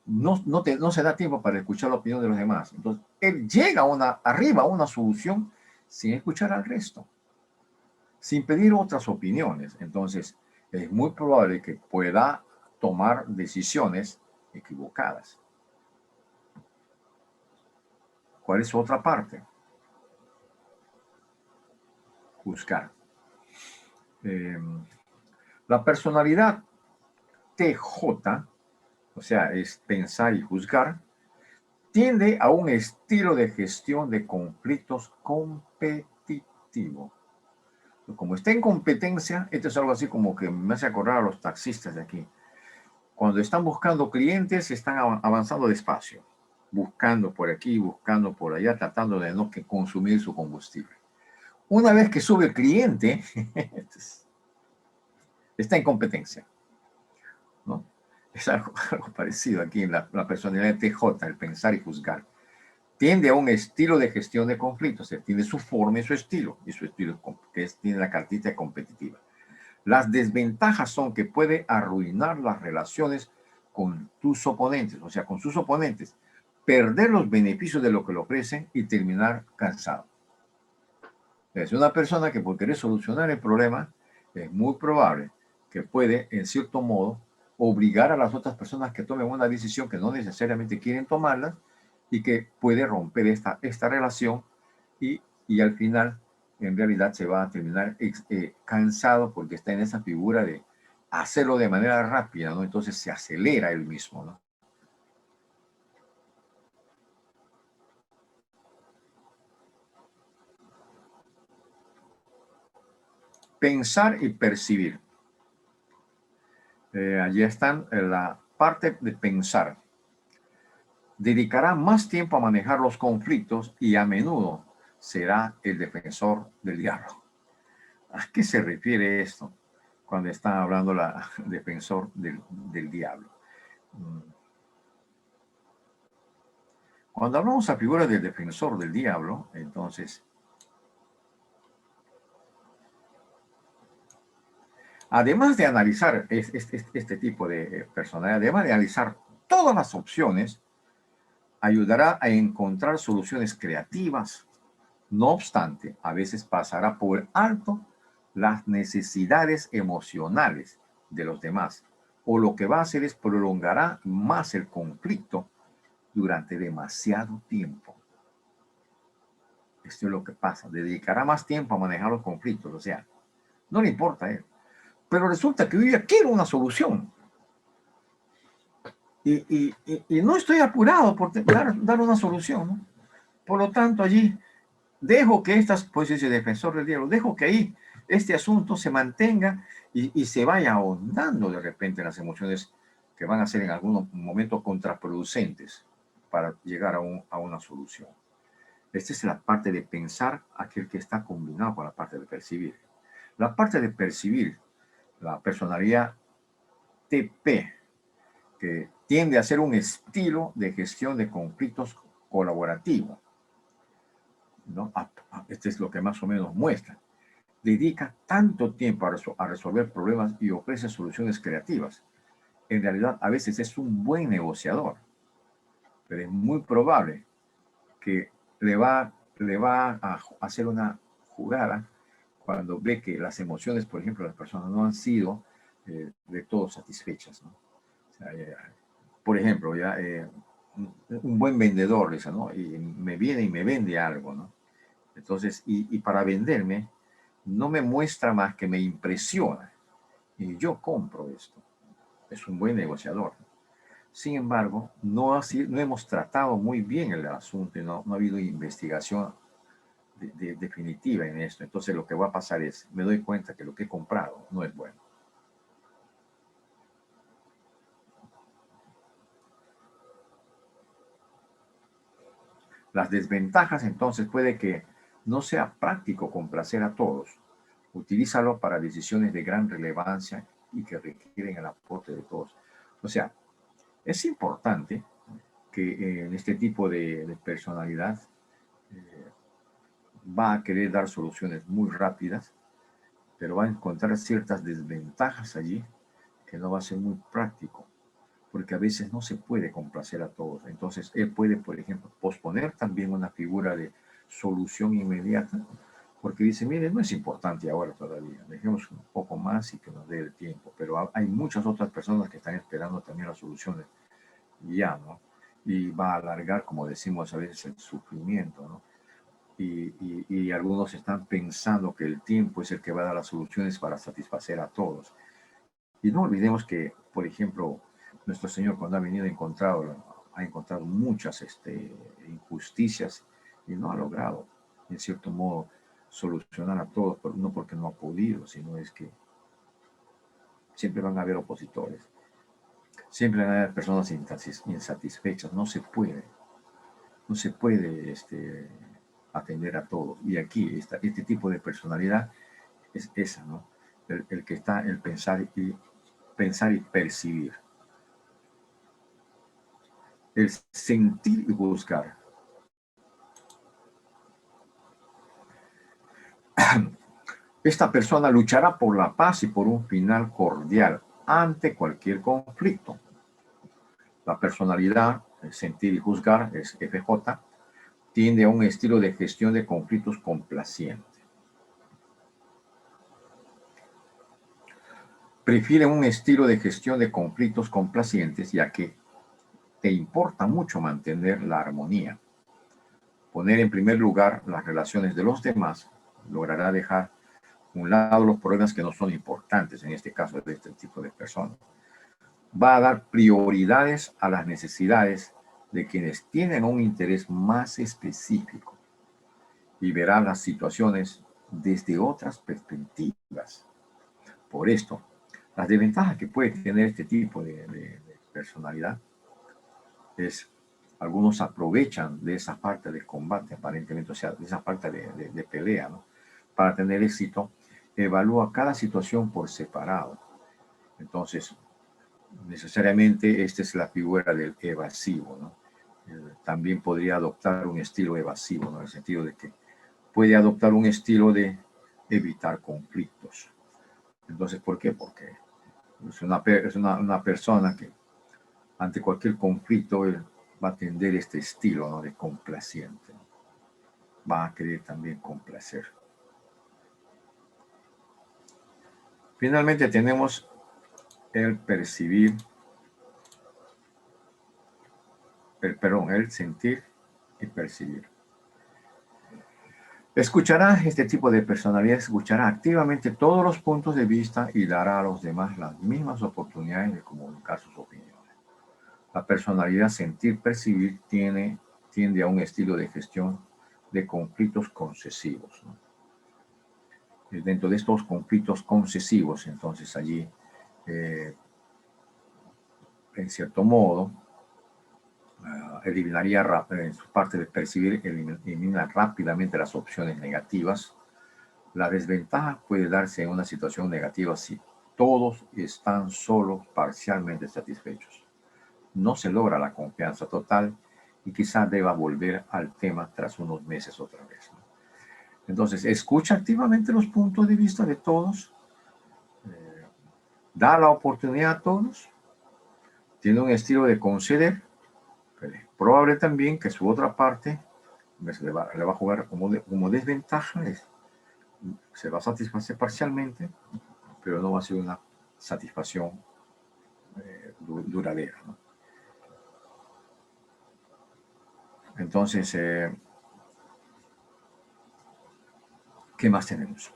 no se da tiempo para escuchar la opinión de los demás. Entonces, él llega arriba a una solución sin escuchar al resto, sin pedir otras opiniones. Entonces, es muy probable que pueda tomar decisiones equivocadas. ¿Cuál es su otra parte? Juzgar. La personalidad TJ, o sea, es pensar y juzgar, tiende a un estilo de gestión de conflictos competitivo. Como está en competencia, esto es algo así como que me hace acordar a los taxistas de aquí. Cuando están buscando clientes, están avanzando despacio, buscando por aquí, buscando por allá, tratando de no consumir su combustible. Una vez que sube el cliente, está en competencia, ¿no? Es algo parecido aquí en la personalidad de TJ, el pensar y juzgar. Tiende a un estilo de gestión de conflictos, tiene su forma y su estilo tiene la cartita competitiva. Las desventajas son que puede arruinar las relaciones con tus oponentes, o sea, con sus oponentes, perder los beneficios de lo que le ofrecen y terminar cansado. Es una persona que por querer solucionar el problema, es muy probable que puede, en cierto modo, obligar a las otras personas que tomen una decisión que no necesariamente quieren tomarla y que puede romper esta relación y al final, en realidad, se va a terminar cansado porque está en esa figura de hacerlo de manera rápida, ¿no? Entonces se acelera él mismo, ¿no? Pensar y percibir. Allí están la parte de pensar. Dedicará más tiempo a manejar los conflictos y a menudo será el defensor del diablo. ¿A qué se refiere esto cuando está hablando la defensor del diablo? Cuando hablamos a figura del defensor del diablo, entonces Además de analizar este tipo de personalidad, además de analizar todas las opciones, ayudará a encontrar soluciones creativas. No obstante, a veces pasará por alto las necesidades emocionales de los demás, o lo que va a hacer es prolongará más el conflicto durante demasiado tiempo. Esto es lo que pasa, dedicará más tiempo a manejar los conflictos, o sea, no le importa a él. Pero resulta que yo ya quiero una solución. Y no estoy apurado por dar una solución, ¿no? Por lo tanto, allí dejo que estas, pues ese defensor del diablo, dejo que ahí este asunto se mantenga y se vaya ahondando de repente en las emociones que van a ser en algún momento contraproducentes para llegar a una solución. Esta es la parte de pensar, aquel que está combinado con la parte de percibir. La parte de percibir, la personalidad TP, que tiende a ser un estilo de gestión de conflictos colaborativo, ¿no? Este es lo que más o menos muestra. Dedica tanto tiempo a resolver problemas y ofrece soluciones creativas. En realidad, a veces es un buen negociador, pero es muy probable que le va a hacer una jugada cuando ve que las emociones, por ejemplo, de las personas no han sido de todo satisfechas, ¿no? O sea, por ejemplo, un buen vendedor, dice, ¿no? Y me viene y me vende algo, ¿no? Entonces, y para venderme, no me muestra más que me impresiona. Y yo compro esto. Es un buen negociador. Sin embargo, no hemos tratado muy bien el asunto y no ha habido investigación definitiva en esto. Entonces, lo que va a pasar es, me doy cuenta que lo que he comprado no es bueno. Las desventajas, entonces, puede que no sea práctico complacer a todos. Utilízalo para decisiones de gran relevancia y que requieren el aporte de todos. O sea, es importante que en este tipo de personalidad eh, va a querer dar soluciones muy rápidas, pero va a encontrar ciertas desventajas allí que no va a ser muy práctico, porque a veces no se puede complacer a todos. Entonces, él puede, por ejemplo, posponer también una figura de solución inmediata, porque dice, mire, no es importante ahora todavía, dejemos un poco más y que nos dé el tiempo, pero hay muchas otras personas que están esperando también las soluciones ya, ¿no? Y va a alargar, como decimos a veces, el sufrimiento, ¿no? Y algunos están pensando que el tiempo es el que va a dar las soluciones para satisfacer a todos. Y no olvidemos que, por ejemplo, nuestro Señor cuando ha venido ha encontrado muchas injusticias y no ha logrado, en cierto modo, solucionar a todos, pero no porque no ha podido, sino es que siempre van a haber opositores, siempre van a haber personas insatisfechas, no se puede atender a todos. Y aquí, este tipo de personalidad es esa, ¿no? El que está en pensar y percibir. El sentir y buscar. Esta persona luchará por la paz y por un final cordial ante cualquier conflicto. La personalidad, el sentir y juzgar, es FJ, tiende a un estilo de gestión de conflictos complaciente. Prefiere un estilo de gestión de conflictos complacientes, ya que te importa mucho mantener la armonía. Poner en primer lugar las relaciones de los demás logrará dejar a un lado los problemas que no son importantes, en este caso de este tipo de personas. Va a dar prioridades a las necesidades de quienes tienen un interés más específico y verá las situaciones desde otras perspectivas. Por esto, las desventajas que puede tener este tipo de personalidad es, algunos aprovechan de esa parte de combate, aparentemente, o sea, de esa parte de pelea, ¿no? Para tener éxito, evalúa cada situación por separado. Entonces, necesariamente esta es la figura del evasivo, ¿no? También podría adoptar un estilo evasivo, ¿no? En el sentido de que puede adoptar un estilo de evitar conflictos. Entonces, ¿por qué? Porque es una persona que ante cualquier conflicto él va a tender este estilo, ¿no?, de complaciente. Va a querer también complacer. Finalmente tenemos el percibir, el sentir y percibir. Escuchará este tipo de personalidad, escuchará activamente todos los puntos de vista y dará a los demás las mismas oportunidades de comunicar sus opiniones. La personalidad sentir-percibir tiende a un estilo de gestión de conflictos concesivos, ¿no? Y dentro de estos conflictos concesivos, entonces allí, en cierto modo, eliminaría en su parte de percibir, elimina rápidamente las opciones negativas. La desventaja puede darse en una situación negativa si todos están solo parcialmente satisfechos. No se logra la confianza total y quizá deba volver al tema tras unos meses otra vez, ¿no? Entonces, escucha activamente los puntos de vista de todos, da la oportunidad a todos, tiene un estilo de conceder, pero es probable también que su otra parte le va a jugar como desventaja, se va a satisfacer parcialmente, pero no va a ser una satisfacción duradera, ¿no? Entonces, ¿qué más tenemos?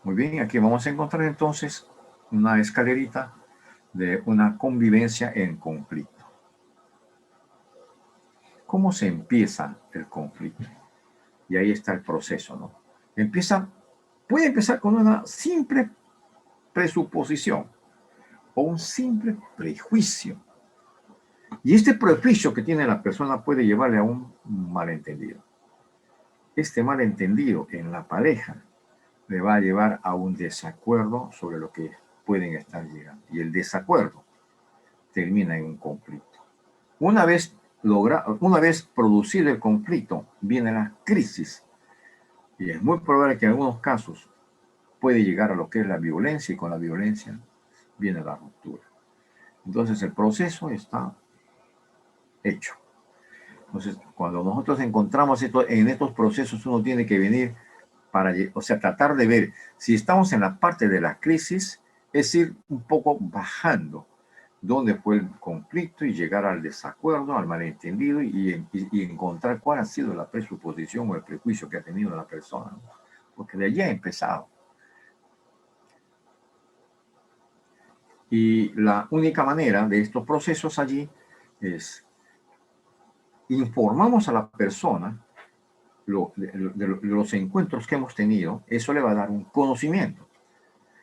Muy bien, aquí vamos a encontrar entonces una escalerita de una convivencia en conflicto. ¿Cómo se empieza el conflicto? Y ahí está el proceso, ¿no? Puede empezar con una simple presuposición o un simple prejuicio. Y este prejuicio que tiene la persona puede llevarle a un malentendido. Este malentendido en la pareja le va a llevar a un desacuerdo sobre lo que pueden estar llegando. Y el desacuerdo termina en un conflicto. Una vez producido el conflicto, viene la crisis. Y es muy probable que en algunos casos puede llegar a lo que es la violencia, y con la violencia viene la ruptura. Entonces el proceso está hecho. Entonces, cuando nosotros encontramos en estos procesos, uno tiene que venir tratar de ver si estamos en la parte de la crisis, es ir un poco bajando dónde fue el conflicto y llegar al desacuerdo, al malentendido y encontrar cuál ha sido la presuposición o el prejuicio que ha tenido la persona, ¿no? Porque de allí ha empezado. Y la única manera de estos procesos allí es informamos a la persona de los encuentros que hemos tenido. Eso le va a dar un conocimiento.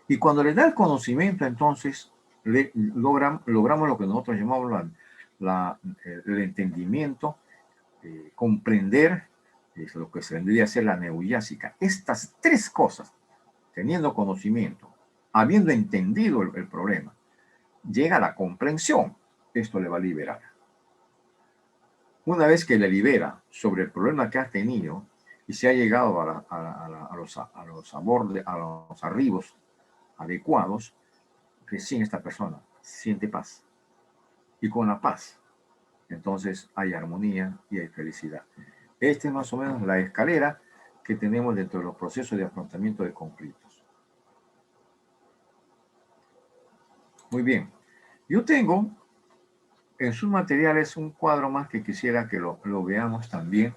Y cuando le da el conocimiento, entonces logramos lo que nosotros llamamos el entendimiento, comprender, es lo que se vendría a ser la neujásica. Estas tres cosas, teniendo conocimiento, habiendo entendido el problema, llega a la comprensión. Esto le va a liberar. Una vez que le libera sobre el problema que ha tenido y se ha llegado a los arribos adecuados, recién esta persona siente paz. Y con la paz, entonces hay armonía y hay felicidad. Esta es más o menos la escalera que tenemos dentro de los procesos de afrontamiento de conflictos. Muy bien. Yo tengo en sus materiales un cuadro más que quisiera que lo veamos también.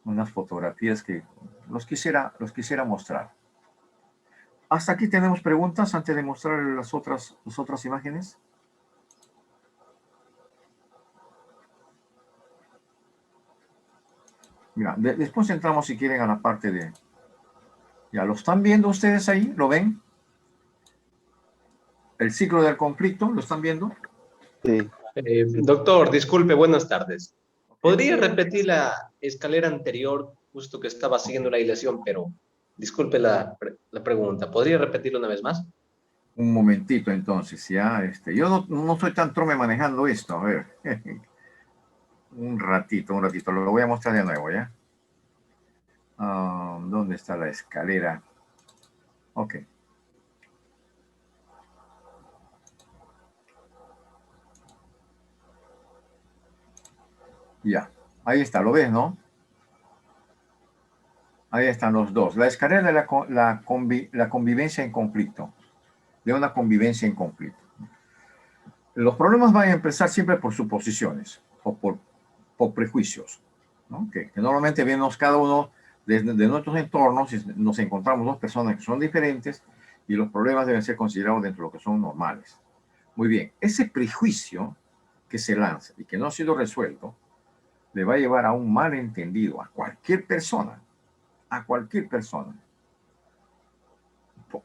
Unas fotografías que los quisiera mostrar. Hasta aquí tenemos preguntas antes de mostrar las otras imágenes. Mira, después entramos si quieren a la parte de... ¿Ya lo están viendo ustedes ahí? ¿Lo ven? El ciclo del conflicto, ¿lo están viendo? Sí. Doctor, disculpe, buenas tardes. Okay. ¿Podría repetir la escalera anterior, justo que estaba siguiendo la ilustración, pero disculpe la pregunta? ¿Podría repetirlo una vez más? Un momentito entonces, ya. Yo no soy tan trome manejando esto. A ver. Un ratito. Lo voy a mostrar de nuevo, ¿ya? ¿Dónde está la escalera? Ok. Ya. Ahí está, ¿lo ves, no? Ahí están los dos. La escalera de la convivencia en conflicto. De una convivencia en conflicto. Los problemas van a empezar siempre por suposiciones o por prejuicios, ¿no? Que normalmente vemos cada uno de nuestros entornos y nos encontramos dos personas que son diferentes y los problemas deben ser considerados dentro de lo que son normales. Muy bien, ese prejuicio que se lanza y que no ha sido resuelto le va a llevar a un malentendido a cualquier persona, a cualquier persona.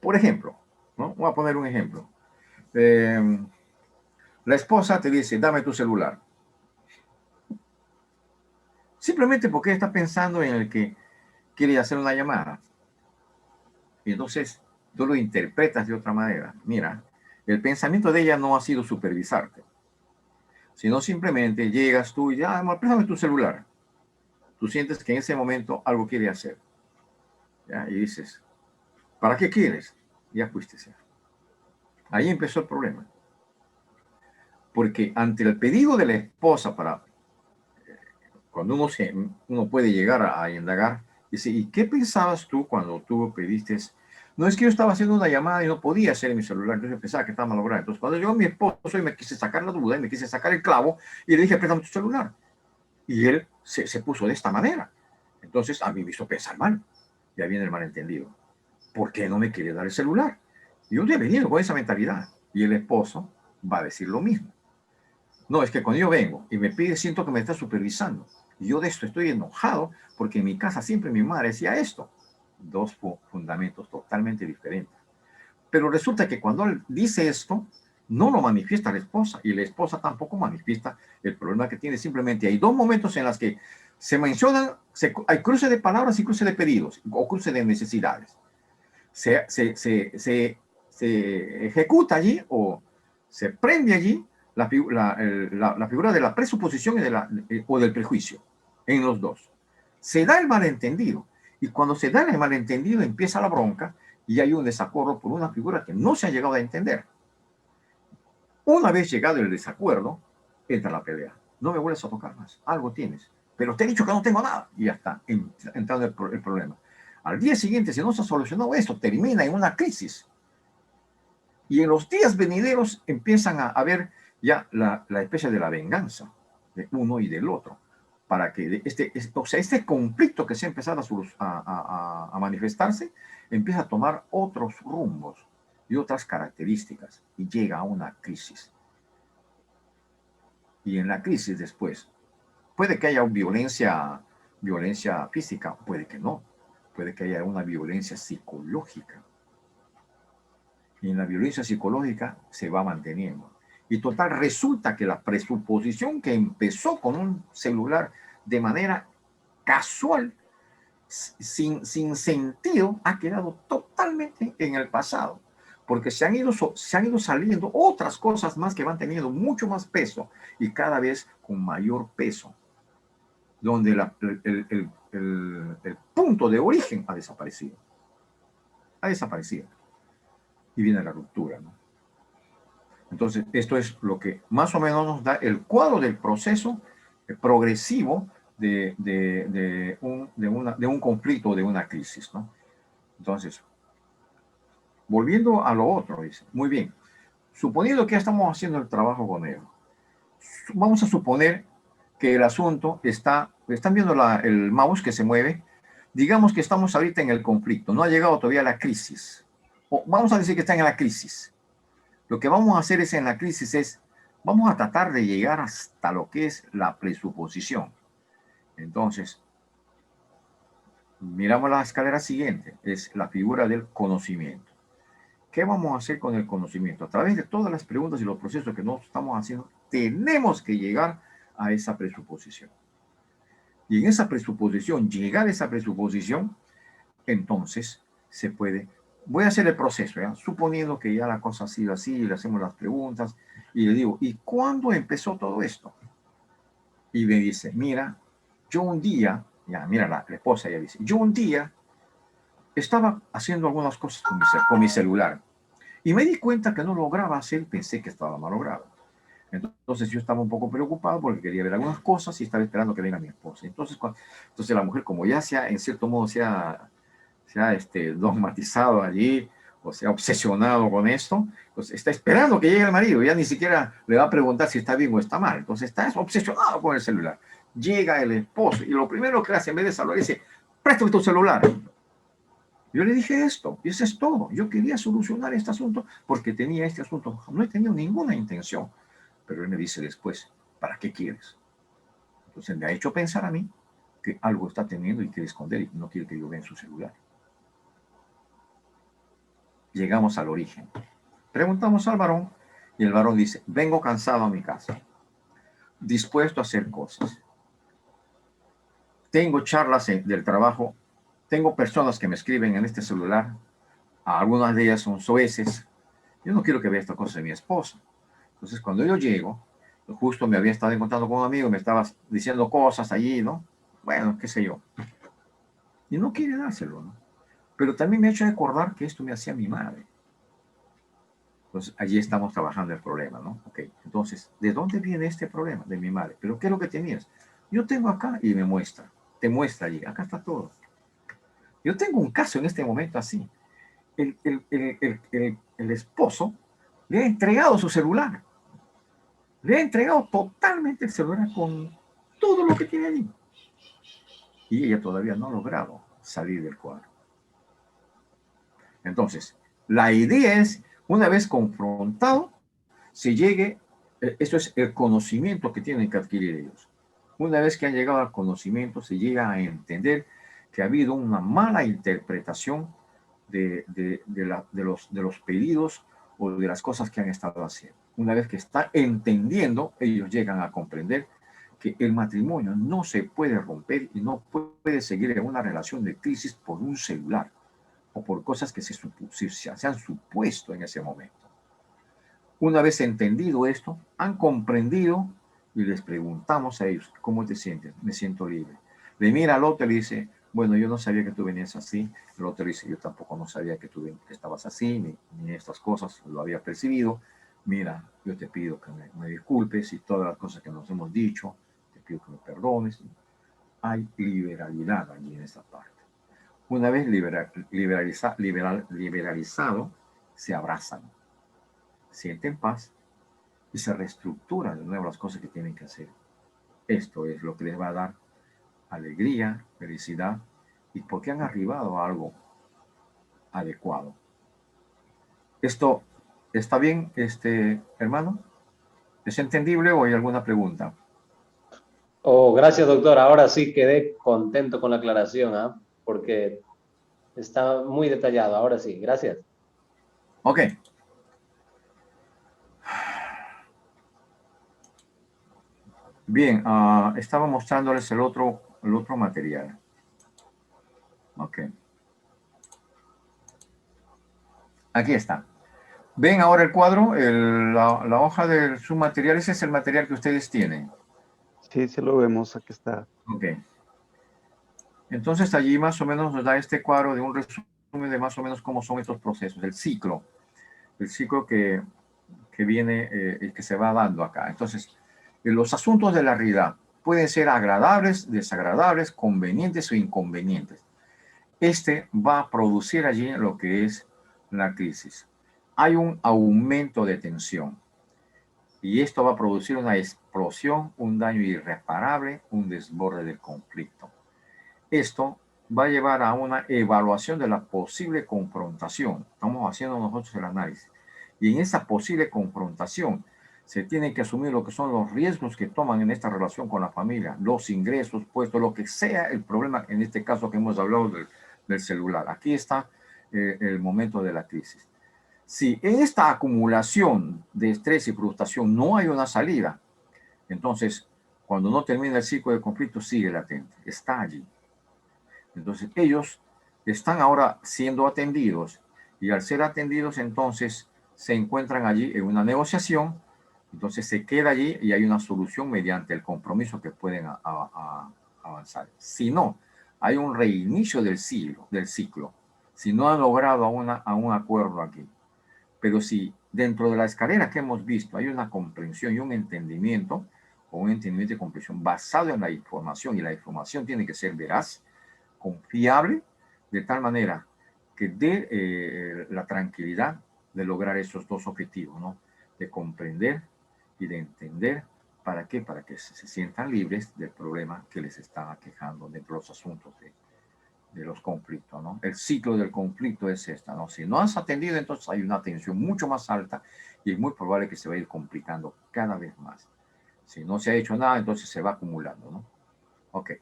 Por ejemplo, ¿no? Voy a poner un ejemplo. La esposa te dice, dame tu celular. Simplemente porque está pensando en el que quiere hacer una llamada. Y entonces tú lo interpretas de otra manera. Mira, el pensamiento de ella no ha sido supervisarte, sino simplemente llegas tú y ya, amor, préstame tu celular. Tú sientes que en ese momento algo quiere hacer. ¿Ya? Y dices, ¿para qué quieres? Ya fuiste. Ahí empezó el problema. Porque ante el pedido de la esposa para cuando uno puede llegar a indagar, dice, ¿y qué pensabas tú cuando tú pediste? No, es que yo estaba haciendo una llamada y no podía hacer en mi celular, entonces pensaba que estaba malogrado. Entonces cuando llegó mi esposo y me quise sacar la duda y me quise sacar el clavo y le dije, préstame tu celular. Y él se puso de esta manera. Entonces a mí me hizo pensar mal. Ya viene el malentendido. ¿Por qué no me quiere dar el celular? Yo he venido con esa mentalidad. Y el esposo va a decir lo mismo. No, es que cuando yo vengo y me pide, siento que me está supervisando. Y yo de esto estoy enojado porque en mi casa siempre mi madre decía esto. Dos fundamentos totalmente diferentes. Pero resulta que cuando él dice esto, no lo manifiesta la esposa y la esposa tampoco manifiesta el problema que tiene. Simplemente hay dos momentos en los que se mencionan, hay cruce de palabras y cruce de pedidos o cruce de necesidades. Se ejecuta allí o se prende allí la figura de la presuposición o del prejuicio en los dos. Se da el malentendido y cuando se da el malentendido empieza la bronca y hay un desacuerdo por una figura que no se ha llegado a entender. Una vez llegado el desacuerdo, entra la pelea. No me vuelves a tocar más. Algo tienes. Pero te he dicho que no tengo nada. Y ya está, entrando el problema. Al día siguiente, si no se ha solucionado esto, termina en una crisis. Y en los días venideros empiezan a ver ya la especie de la venganza de uno y del otro. Para que este conflicto que se ha empezado a manifestarse empieza a tomar otros rumbos y otras características y llega a una crisis. Y en la crisis después, puede que haya violencia física, puede que no, puede que haya una violencia psicológica. Y en la violencia psicológica se va manteniendo. Y total, resulta que la presuposición que empezó con un celular de manera casual, sin sentido, ha quedado totalmente en el pasado. Porque se han ido saliendo otras cosas más que van teniendo mucho más peso y cada vez con mayor peso. Donde el punto de origen ha desaparecido. Ha desaparecido. Y viene la ruptura, ¿no? Entonces, esto es lo que más o menos nos da el cuadro del proceso progresivo de un conflicto, de una crisis, ¿no? Entonces, volviendo a lo otro, dice, muy bien, suponiendo que ya estamos haciendo el trabajo con él, vamos a suponer que el asunto están viendo el mouse que se mueve, digamos que estamos ahorita en el conflicto, no ha llegado todavía la crisis, o vamos a decir que está en la crisis. Lo que vamos a hacer en la crisis vamos a tratar de llegar hasta lo que es la presuposición. Entonces, miramos la escalera siguiente, es la figura del conocimiento. ¿Qué vamos a hacer con el conocimiento? A través de todas las preguntas y los procesos que nosotros estamos haciendo, tenemos que llegar a esa presuposición. Y en esa presuposición, llegar a esa presuposición, entonces se puede. Voy a hacer el proceso, ¿ya? Suponiendo que ya la cosa ha sido así, le hacemos las preguntas y le digo, ¿y cuándo empezó todo esto? Y me dice, mira, yo un día, ya, mira, la esposa ya dice, yo un día estaba haciendo algunas cosas con mi celular y me di cuenta que no lograba hacer, pensé que estaba malogrado. Entonces yo estaba un poco preocupado porque quería ver algunas cosas y estaba esperando que venga mi esposa. Entonces la mujer, como ya en cierto modo se ha dogmatizado allí, o se ha obsesionado con esto, pues está esperando que llegue el marido, ya ni siquiera le va a preguntar si está bien o está mal. Entonces está obsesionado con el celular. Llega el esposo y lo primero que hace, en vez de saludar, dice: préstame tu celular. Yo le dije esto, y eso es todo. Yo quería solucionar este asunto porque tenía este asunto. No he tenido ninguna intención. Pero él me dice después: ¿para qué quieres? Entonces me ha hecho pensar a mí que algo está teniendo y quiere esconder y no quiere que yo vea en su celular. Llegamos al origen. Preguntamos al varón y el varón dice: vengo cansado a mi casa, dispuesto a hacer cosas. Tengo charlas del trabajo, tengo personas que me escriben en este celular, algunas de ellas son soeces. Yo no quiero que vea esta cosa de mi esposa. Entonces cuando yo llego, justo me había estado encontrando con un amigo, me estaba diciendo cosas allí, ¿no? Bueno, qué sé yo. Y no quiere dárselo, ¿no? Pero también me ha hecho recordar que esto me hacía mi madre. Entonces, allí estamos trabajando el problema, ¿no? Ok, entonces, ¿de dónde viene este problema? De mi madre. ¿Pero qué es lo que tenías? Yo tengo acá y me muestra. Te muestra allí. Acá está todo. Yo tengo un caso en este momento así. El esposo le ha entregado su celular. Le ha entregado totalmente el celular con todo lo que tiene allí. Y ella todavía no ha logrado salir del cuadro. Entonces, la idea es, una vez confrontado, se llegue, esto es el conocimiento que tienen que adquirir ellos. Una vez que han llegado al conocimiento, se llega a entender que ha habido una mala interpretación de los pedidos o de las cosas que han estado haciendo. Una vez que está entendiendo, ellos llegan a comprender que el matrimonio no se puede romper y no puede seguir en una relación de crisis por un celular o por cosas que se han supuesto en ese momento. Una vez entendido esto, han comprendido y les preguntamos a ellos: ¿cómo te sientes? Me siento libre. Le mira al otro y le dice: bueno, yo no sabía que tú venías así. El otro dice: yo tampoco no sabía que tú estabas así, ni estas cosas lo había percibido. Mira, yo te pido que me disculpes y todas las cosas que nos hemos dicho, te pido que me perdones. Hay liberalidad allí en esta parte. Una vez liberalizado, se abrazan, sienten paz y se reestructuran de nuevo las cosas que tienen que hacer. Esto es lo que les va a dar alegría, felicidad y porque han arribado a algo adecuado. ¿Esto está bien, hermano? ¿Es entendible o hay alguna pregunta? Oh, gracias, doctor. Ahora sí quedé contento con la aclaración, ¿ah? Porque está muy detallado. Ahora sí, gracias. Ok. Bien, estaba mostrándoles el otro material. Ok. Aquí está. ¿Ven ahora el cuadro? La hoja de su material, ese es el material que ustedes tienen. Sí, sí lo vemos, aquí está. Ok. Entonces allí más o menos nos da este cuadro de un resumen de más o menos cómo son estos procesos, el ciclo que viene y que se va dando acá. Entonces, los asuntos de la realidad pueden ser agradables, desagradables, convenientes o inconvenientes. Va a producir allí lo que es la crisis. Hay un aumento de tensión y esto va a producir una explosión, un daño irreparable, un desborde del conflicto. Esto va a llevar a una evaluación de la posible confrontación. Estamos haciendo nosotros el análisis. Y en esa posible confrontación se tienen que asumir lo que son los riesgos que toman en esta relación con la familia, los ingresos, puesto lo que sea el problema, en este caso que hemos hablado del celular. Aquí está el momento de la crisis. Si en esta acumulación de estrés y frustración no hay una salida, entonces cuando no termina el ciclo de conflicto sigue latente, está allí. Entonces ellos están ahora siendo atendidos y al ser atendidos entonces se encuentran allí en una negociación, entonces se queda allí y hay una solución mediante el compromiso que pueden avanzar. Si no, hay un reinicio del ciclo si no han logrado a un acuerdo aquí. Pero si dentro de la escalera que hemos visto hay una comprensión y un entendimiento, o un entendimiento y comprensión basado en la información, y la información tiene que ser veraz, confiable, de tal manera que dé la tranquilidad de lograr esos dos objetivos, ¿no? De comprender y de entender. ¿Para qué? Para que se sientan libres del problema que les está aquejando dentro de los asuntos de los conflictos, ¿no? El ciclo del conflicto es esta, ¿no? Si no has atendido, entonces hay una tensión mucho más alta y es muy probable que se va a ir complicando cada vez más. Si no se ha hecho nada, entonces se va acumulando, ¿no? Ok,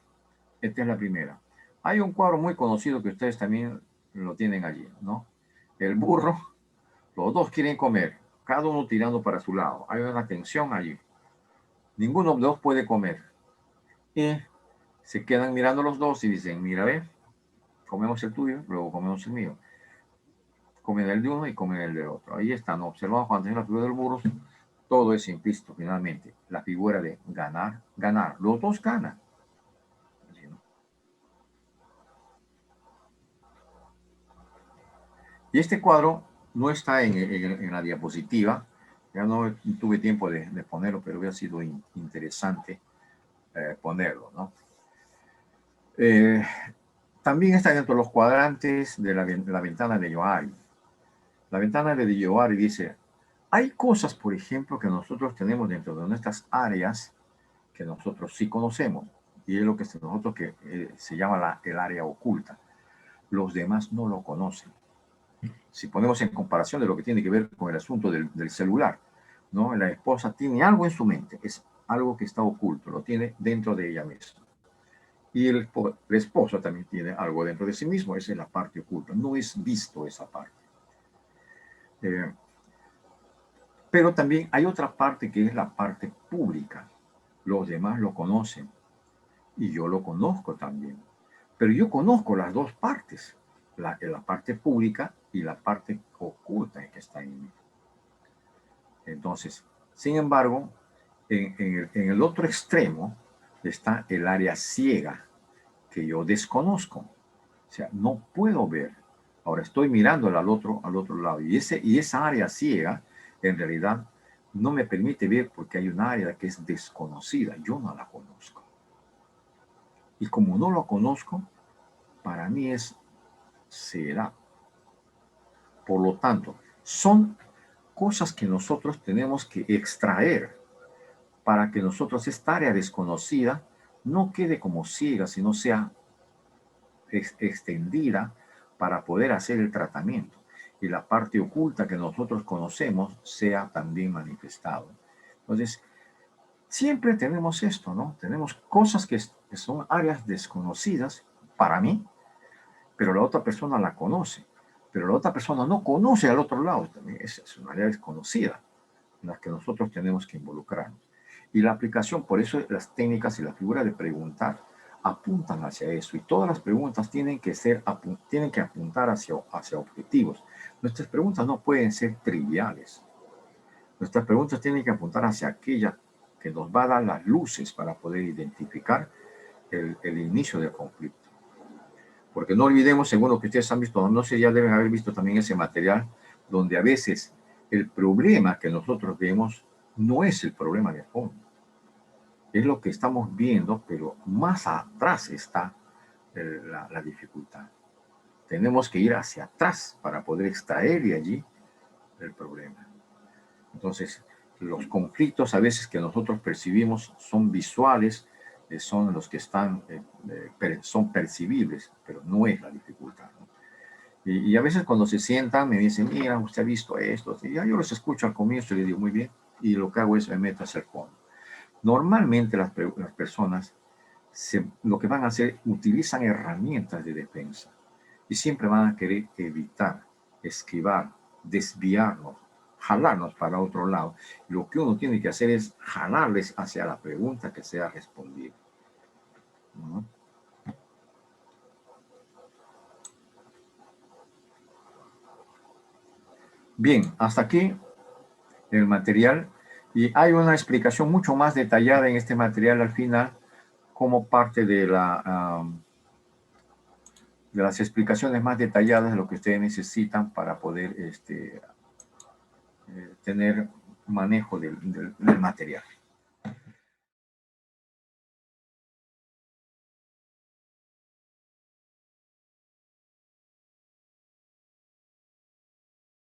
esta es la primera. Hay un cuadro muy conocido que ustedes también lo tienen allí, ¿no? El burro, los dos quieren comer, cada uno tirando para su lado. Hay una tensión allí. Ninguno de los dos puede comer. Y se quedan mirando los dos y dicen, mira, ve, comemos el tuyo, luego comemos el mío. Comen el de uno y comen el del otro. Ahí están, observando cuando tienen la figura del burro, todo es implícito finalmente. La figura de ganar, ganar. Los dos ganan. Y este cuadro no está en la diapositiva. Ya no tuve tiempo de ponerlo, pero hubiera sido interesante ponerlo, ¿no? También está dentro de los cuadrantes de la ventana de Johari. La ventana de Johari dice, hay cosas, por ejemplo, que nosotros tenemos dentro de nuestras áreas que nosotros sí conocemos, y es lo que nosotros que se llama el área oculta. Los demás no lo conocen. Si ponemos en comparación de lo que tiene que ver con el asunto del celular, ¿no? La esposa tiene algo en su mente, es algo que está oculto, lo tiene dentro de ella misma. Y el esposo también tiene algo dentro de sí mismo, esa es la parte oculta, no es visto esa parte. Pero también hay otra parte que es la parte pública. Los demás lo conocen y yo lo conozco también. Pero yo conozco las dos partes, la parte pública y la parte oculta que está en mí. Entonces, sin embargo, en el otro extremo está el área ciega que yo desconozco. O sea, no puedo ver. Ahora estoy mirando al otro lado. Y esa área ciega, en realidad, no me permite ver porque hay un área que es desconocida. Yo no la conozco. Y como no lo conozco, para mí será. Por lo tanto, son cosas que nosotros tenemos que extraer para que nosotros esta área desconocida no quede como ciega, sino sea extendida para poder hacer el tratamiento. Y la parte oculta que nosotros conocemos sea también manifestado. Entonces, siempre tenemos esto, ¿no? Tenemos cosas que son áreas desconocidas para mí, pero la otra persona la conoce. Pero la otra persona no conoce al otro lado. También es una área desconocida en la que nosotros tenemos que involucrarnos. Y la aplicación, por eso las técnicas y la figura de preguntar apuntan hacia eso. Y todas las preguntas tienen que apuntar hacia objetivos. Nuestras preguntas no pueden ser triviales. Nuestras preguntas tienen que apuntar hacia aquella que nos va a dar las luces para poder identificar el inicio del conflicto. Porque no olvidemos, según lo que ustedes han visto, no sé, ya deben haber visto también ese material, donde a veces el problema que nosotros vemos no es el problema de fondo. Es lo que estamos viendo, pero más atrás está la dificultad. Tenemos que ir hacia atrás para poder extraer de allí el problema. Entonces, los conflictos a veces que nosotros percibimos son visuales, son los que son percibibles, pero no es la dificultad, ¿no? Y a veces cuando se sientan me dicen, mira, usted ha visto esto, y ya yo los escucho al comienzo y les digo, muy bien, y lo que hago es me meto hacia el fondo. Normalmente las personas lo que van a hacer, utilizan herramientas de defensa y siempre van a querer evitar, esquivar, desviarnos, jalarnos para otro lado. Lo que uno tiene que hacer es jalarles hacia la pregunta que sea respondida, ¿no? Bien, hasta aquí el material. Y hay una explicación mucho más detallada en este material al final como parte de de las explicaciones más detalladas de lo que ustedes necesitan para poder tener manejo del material.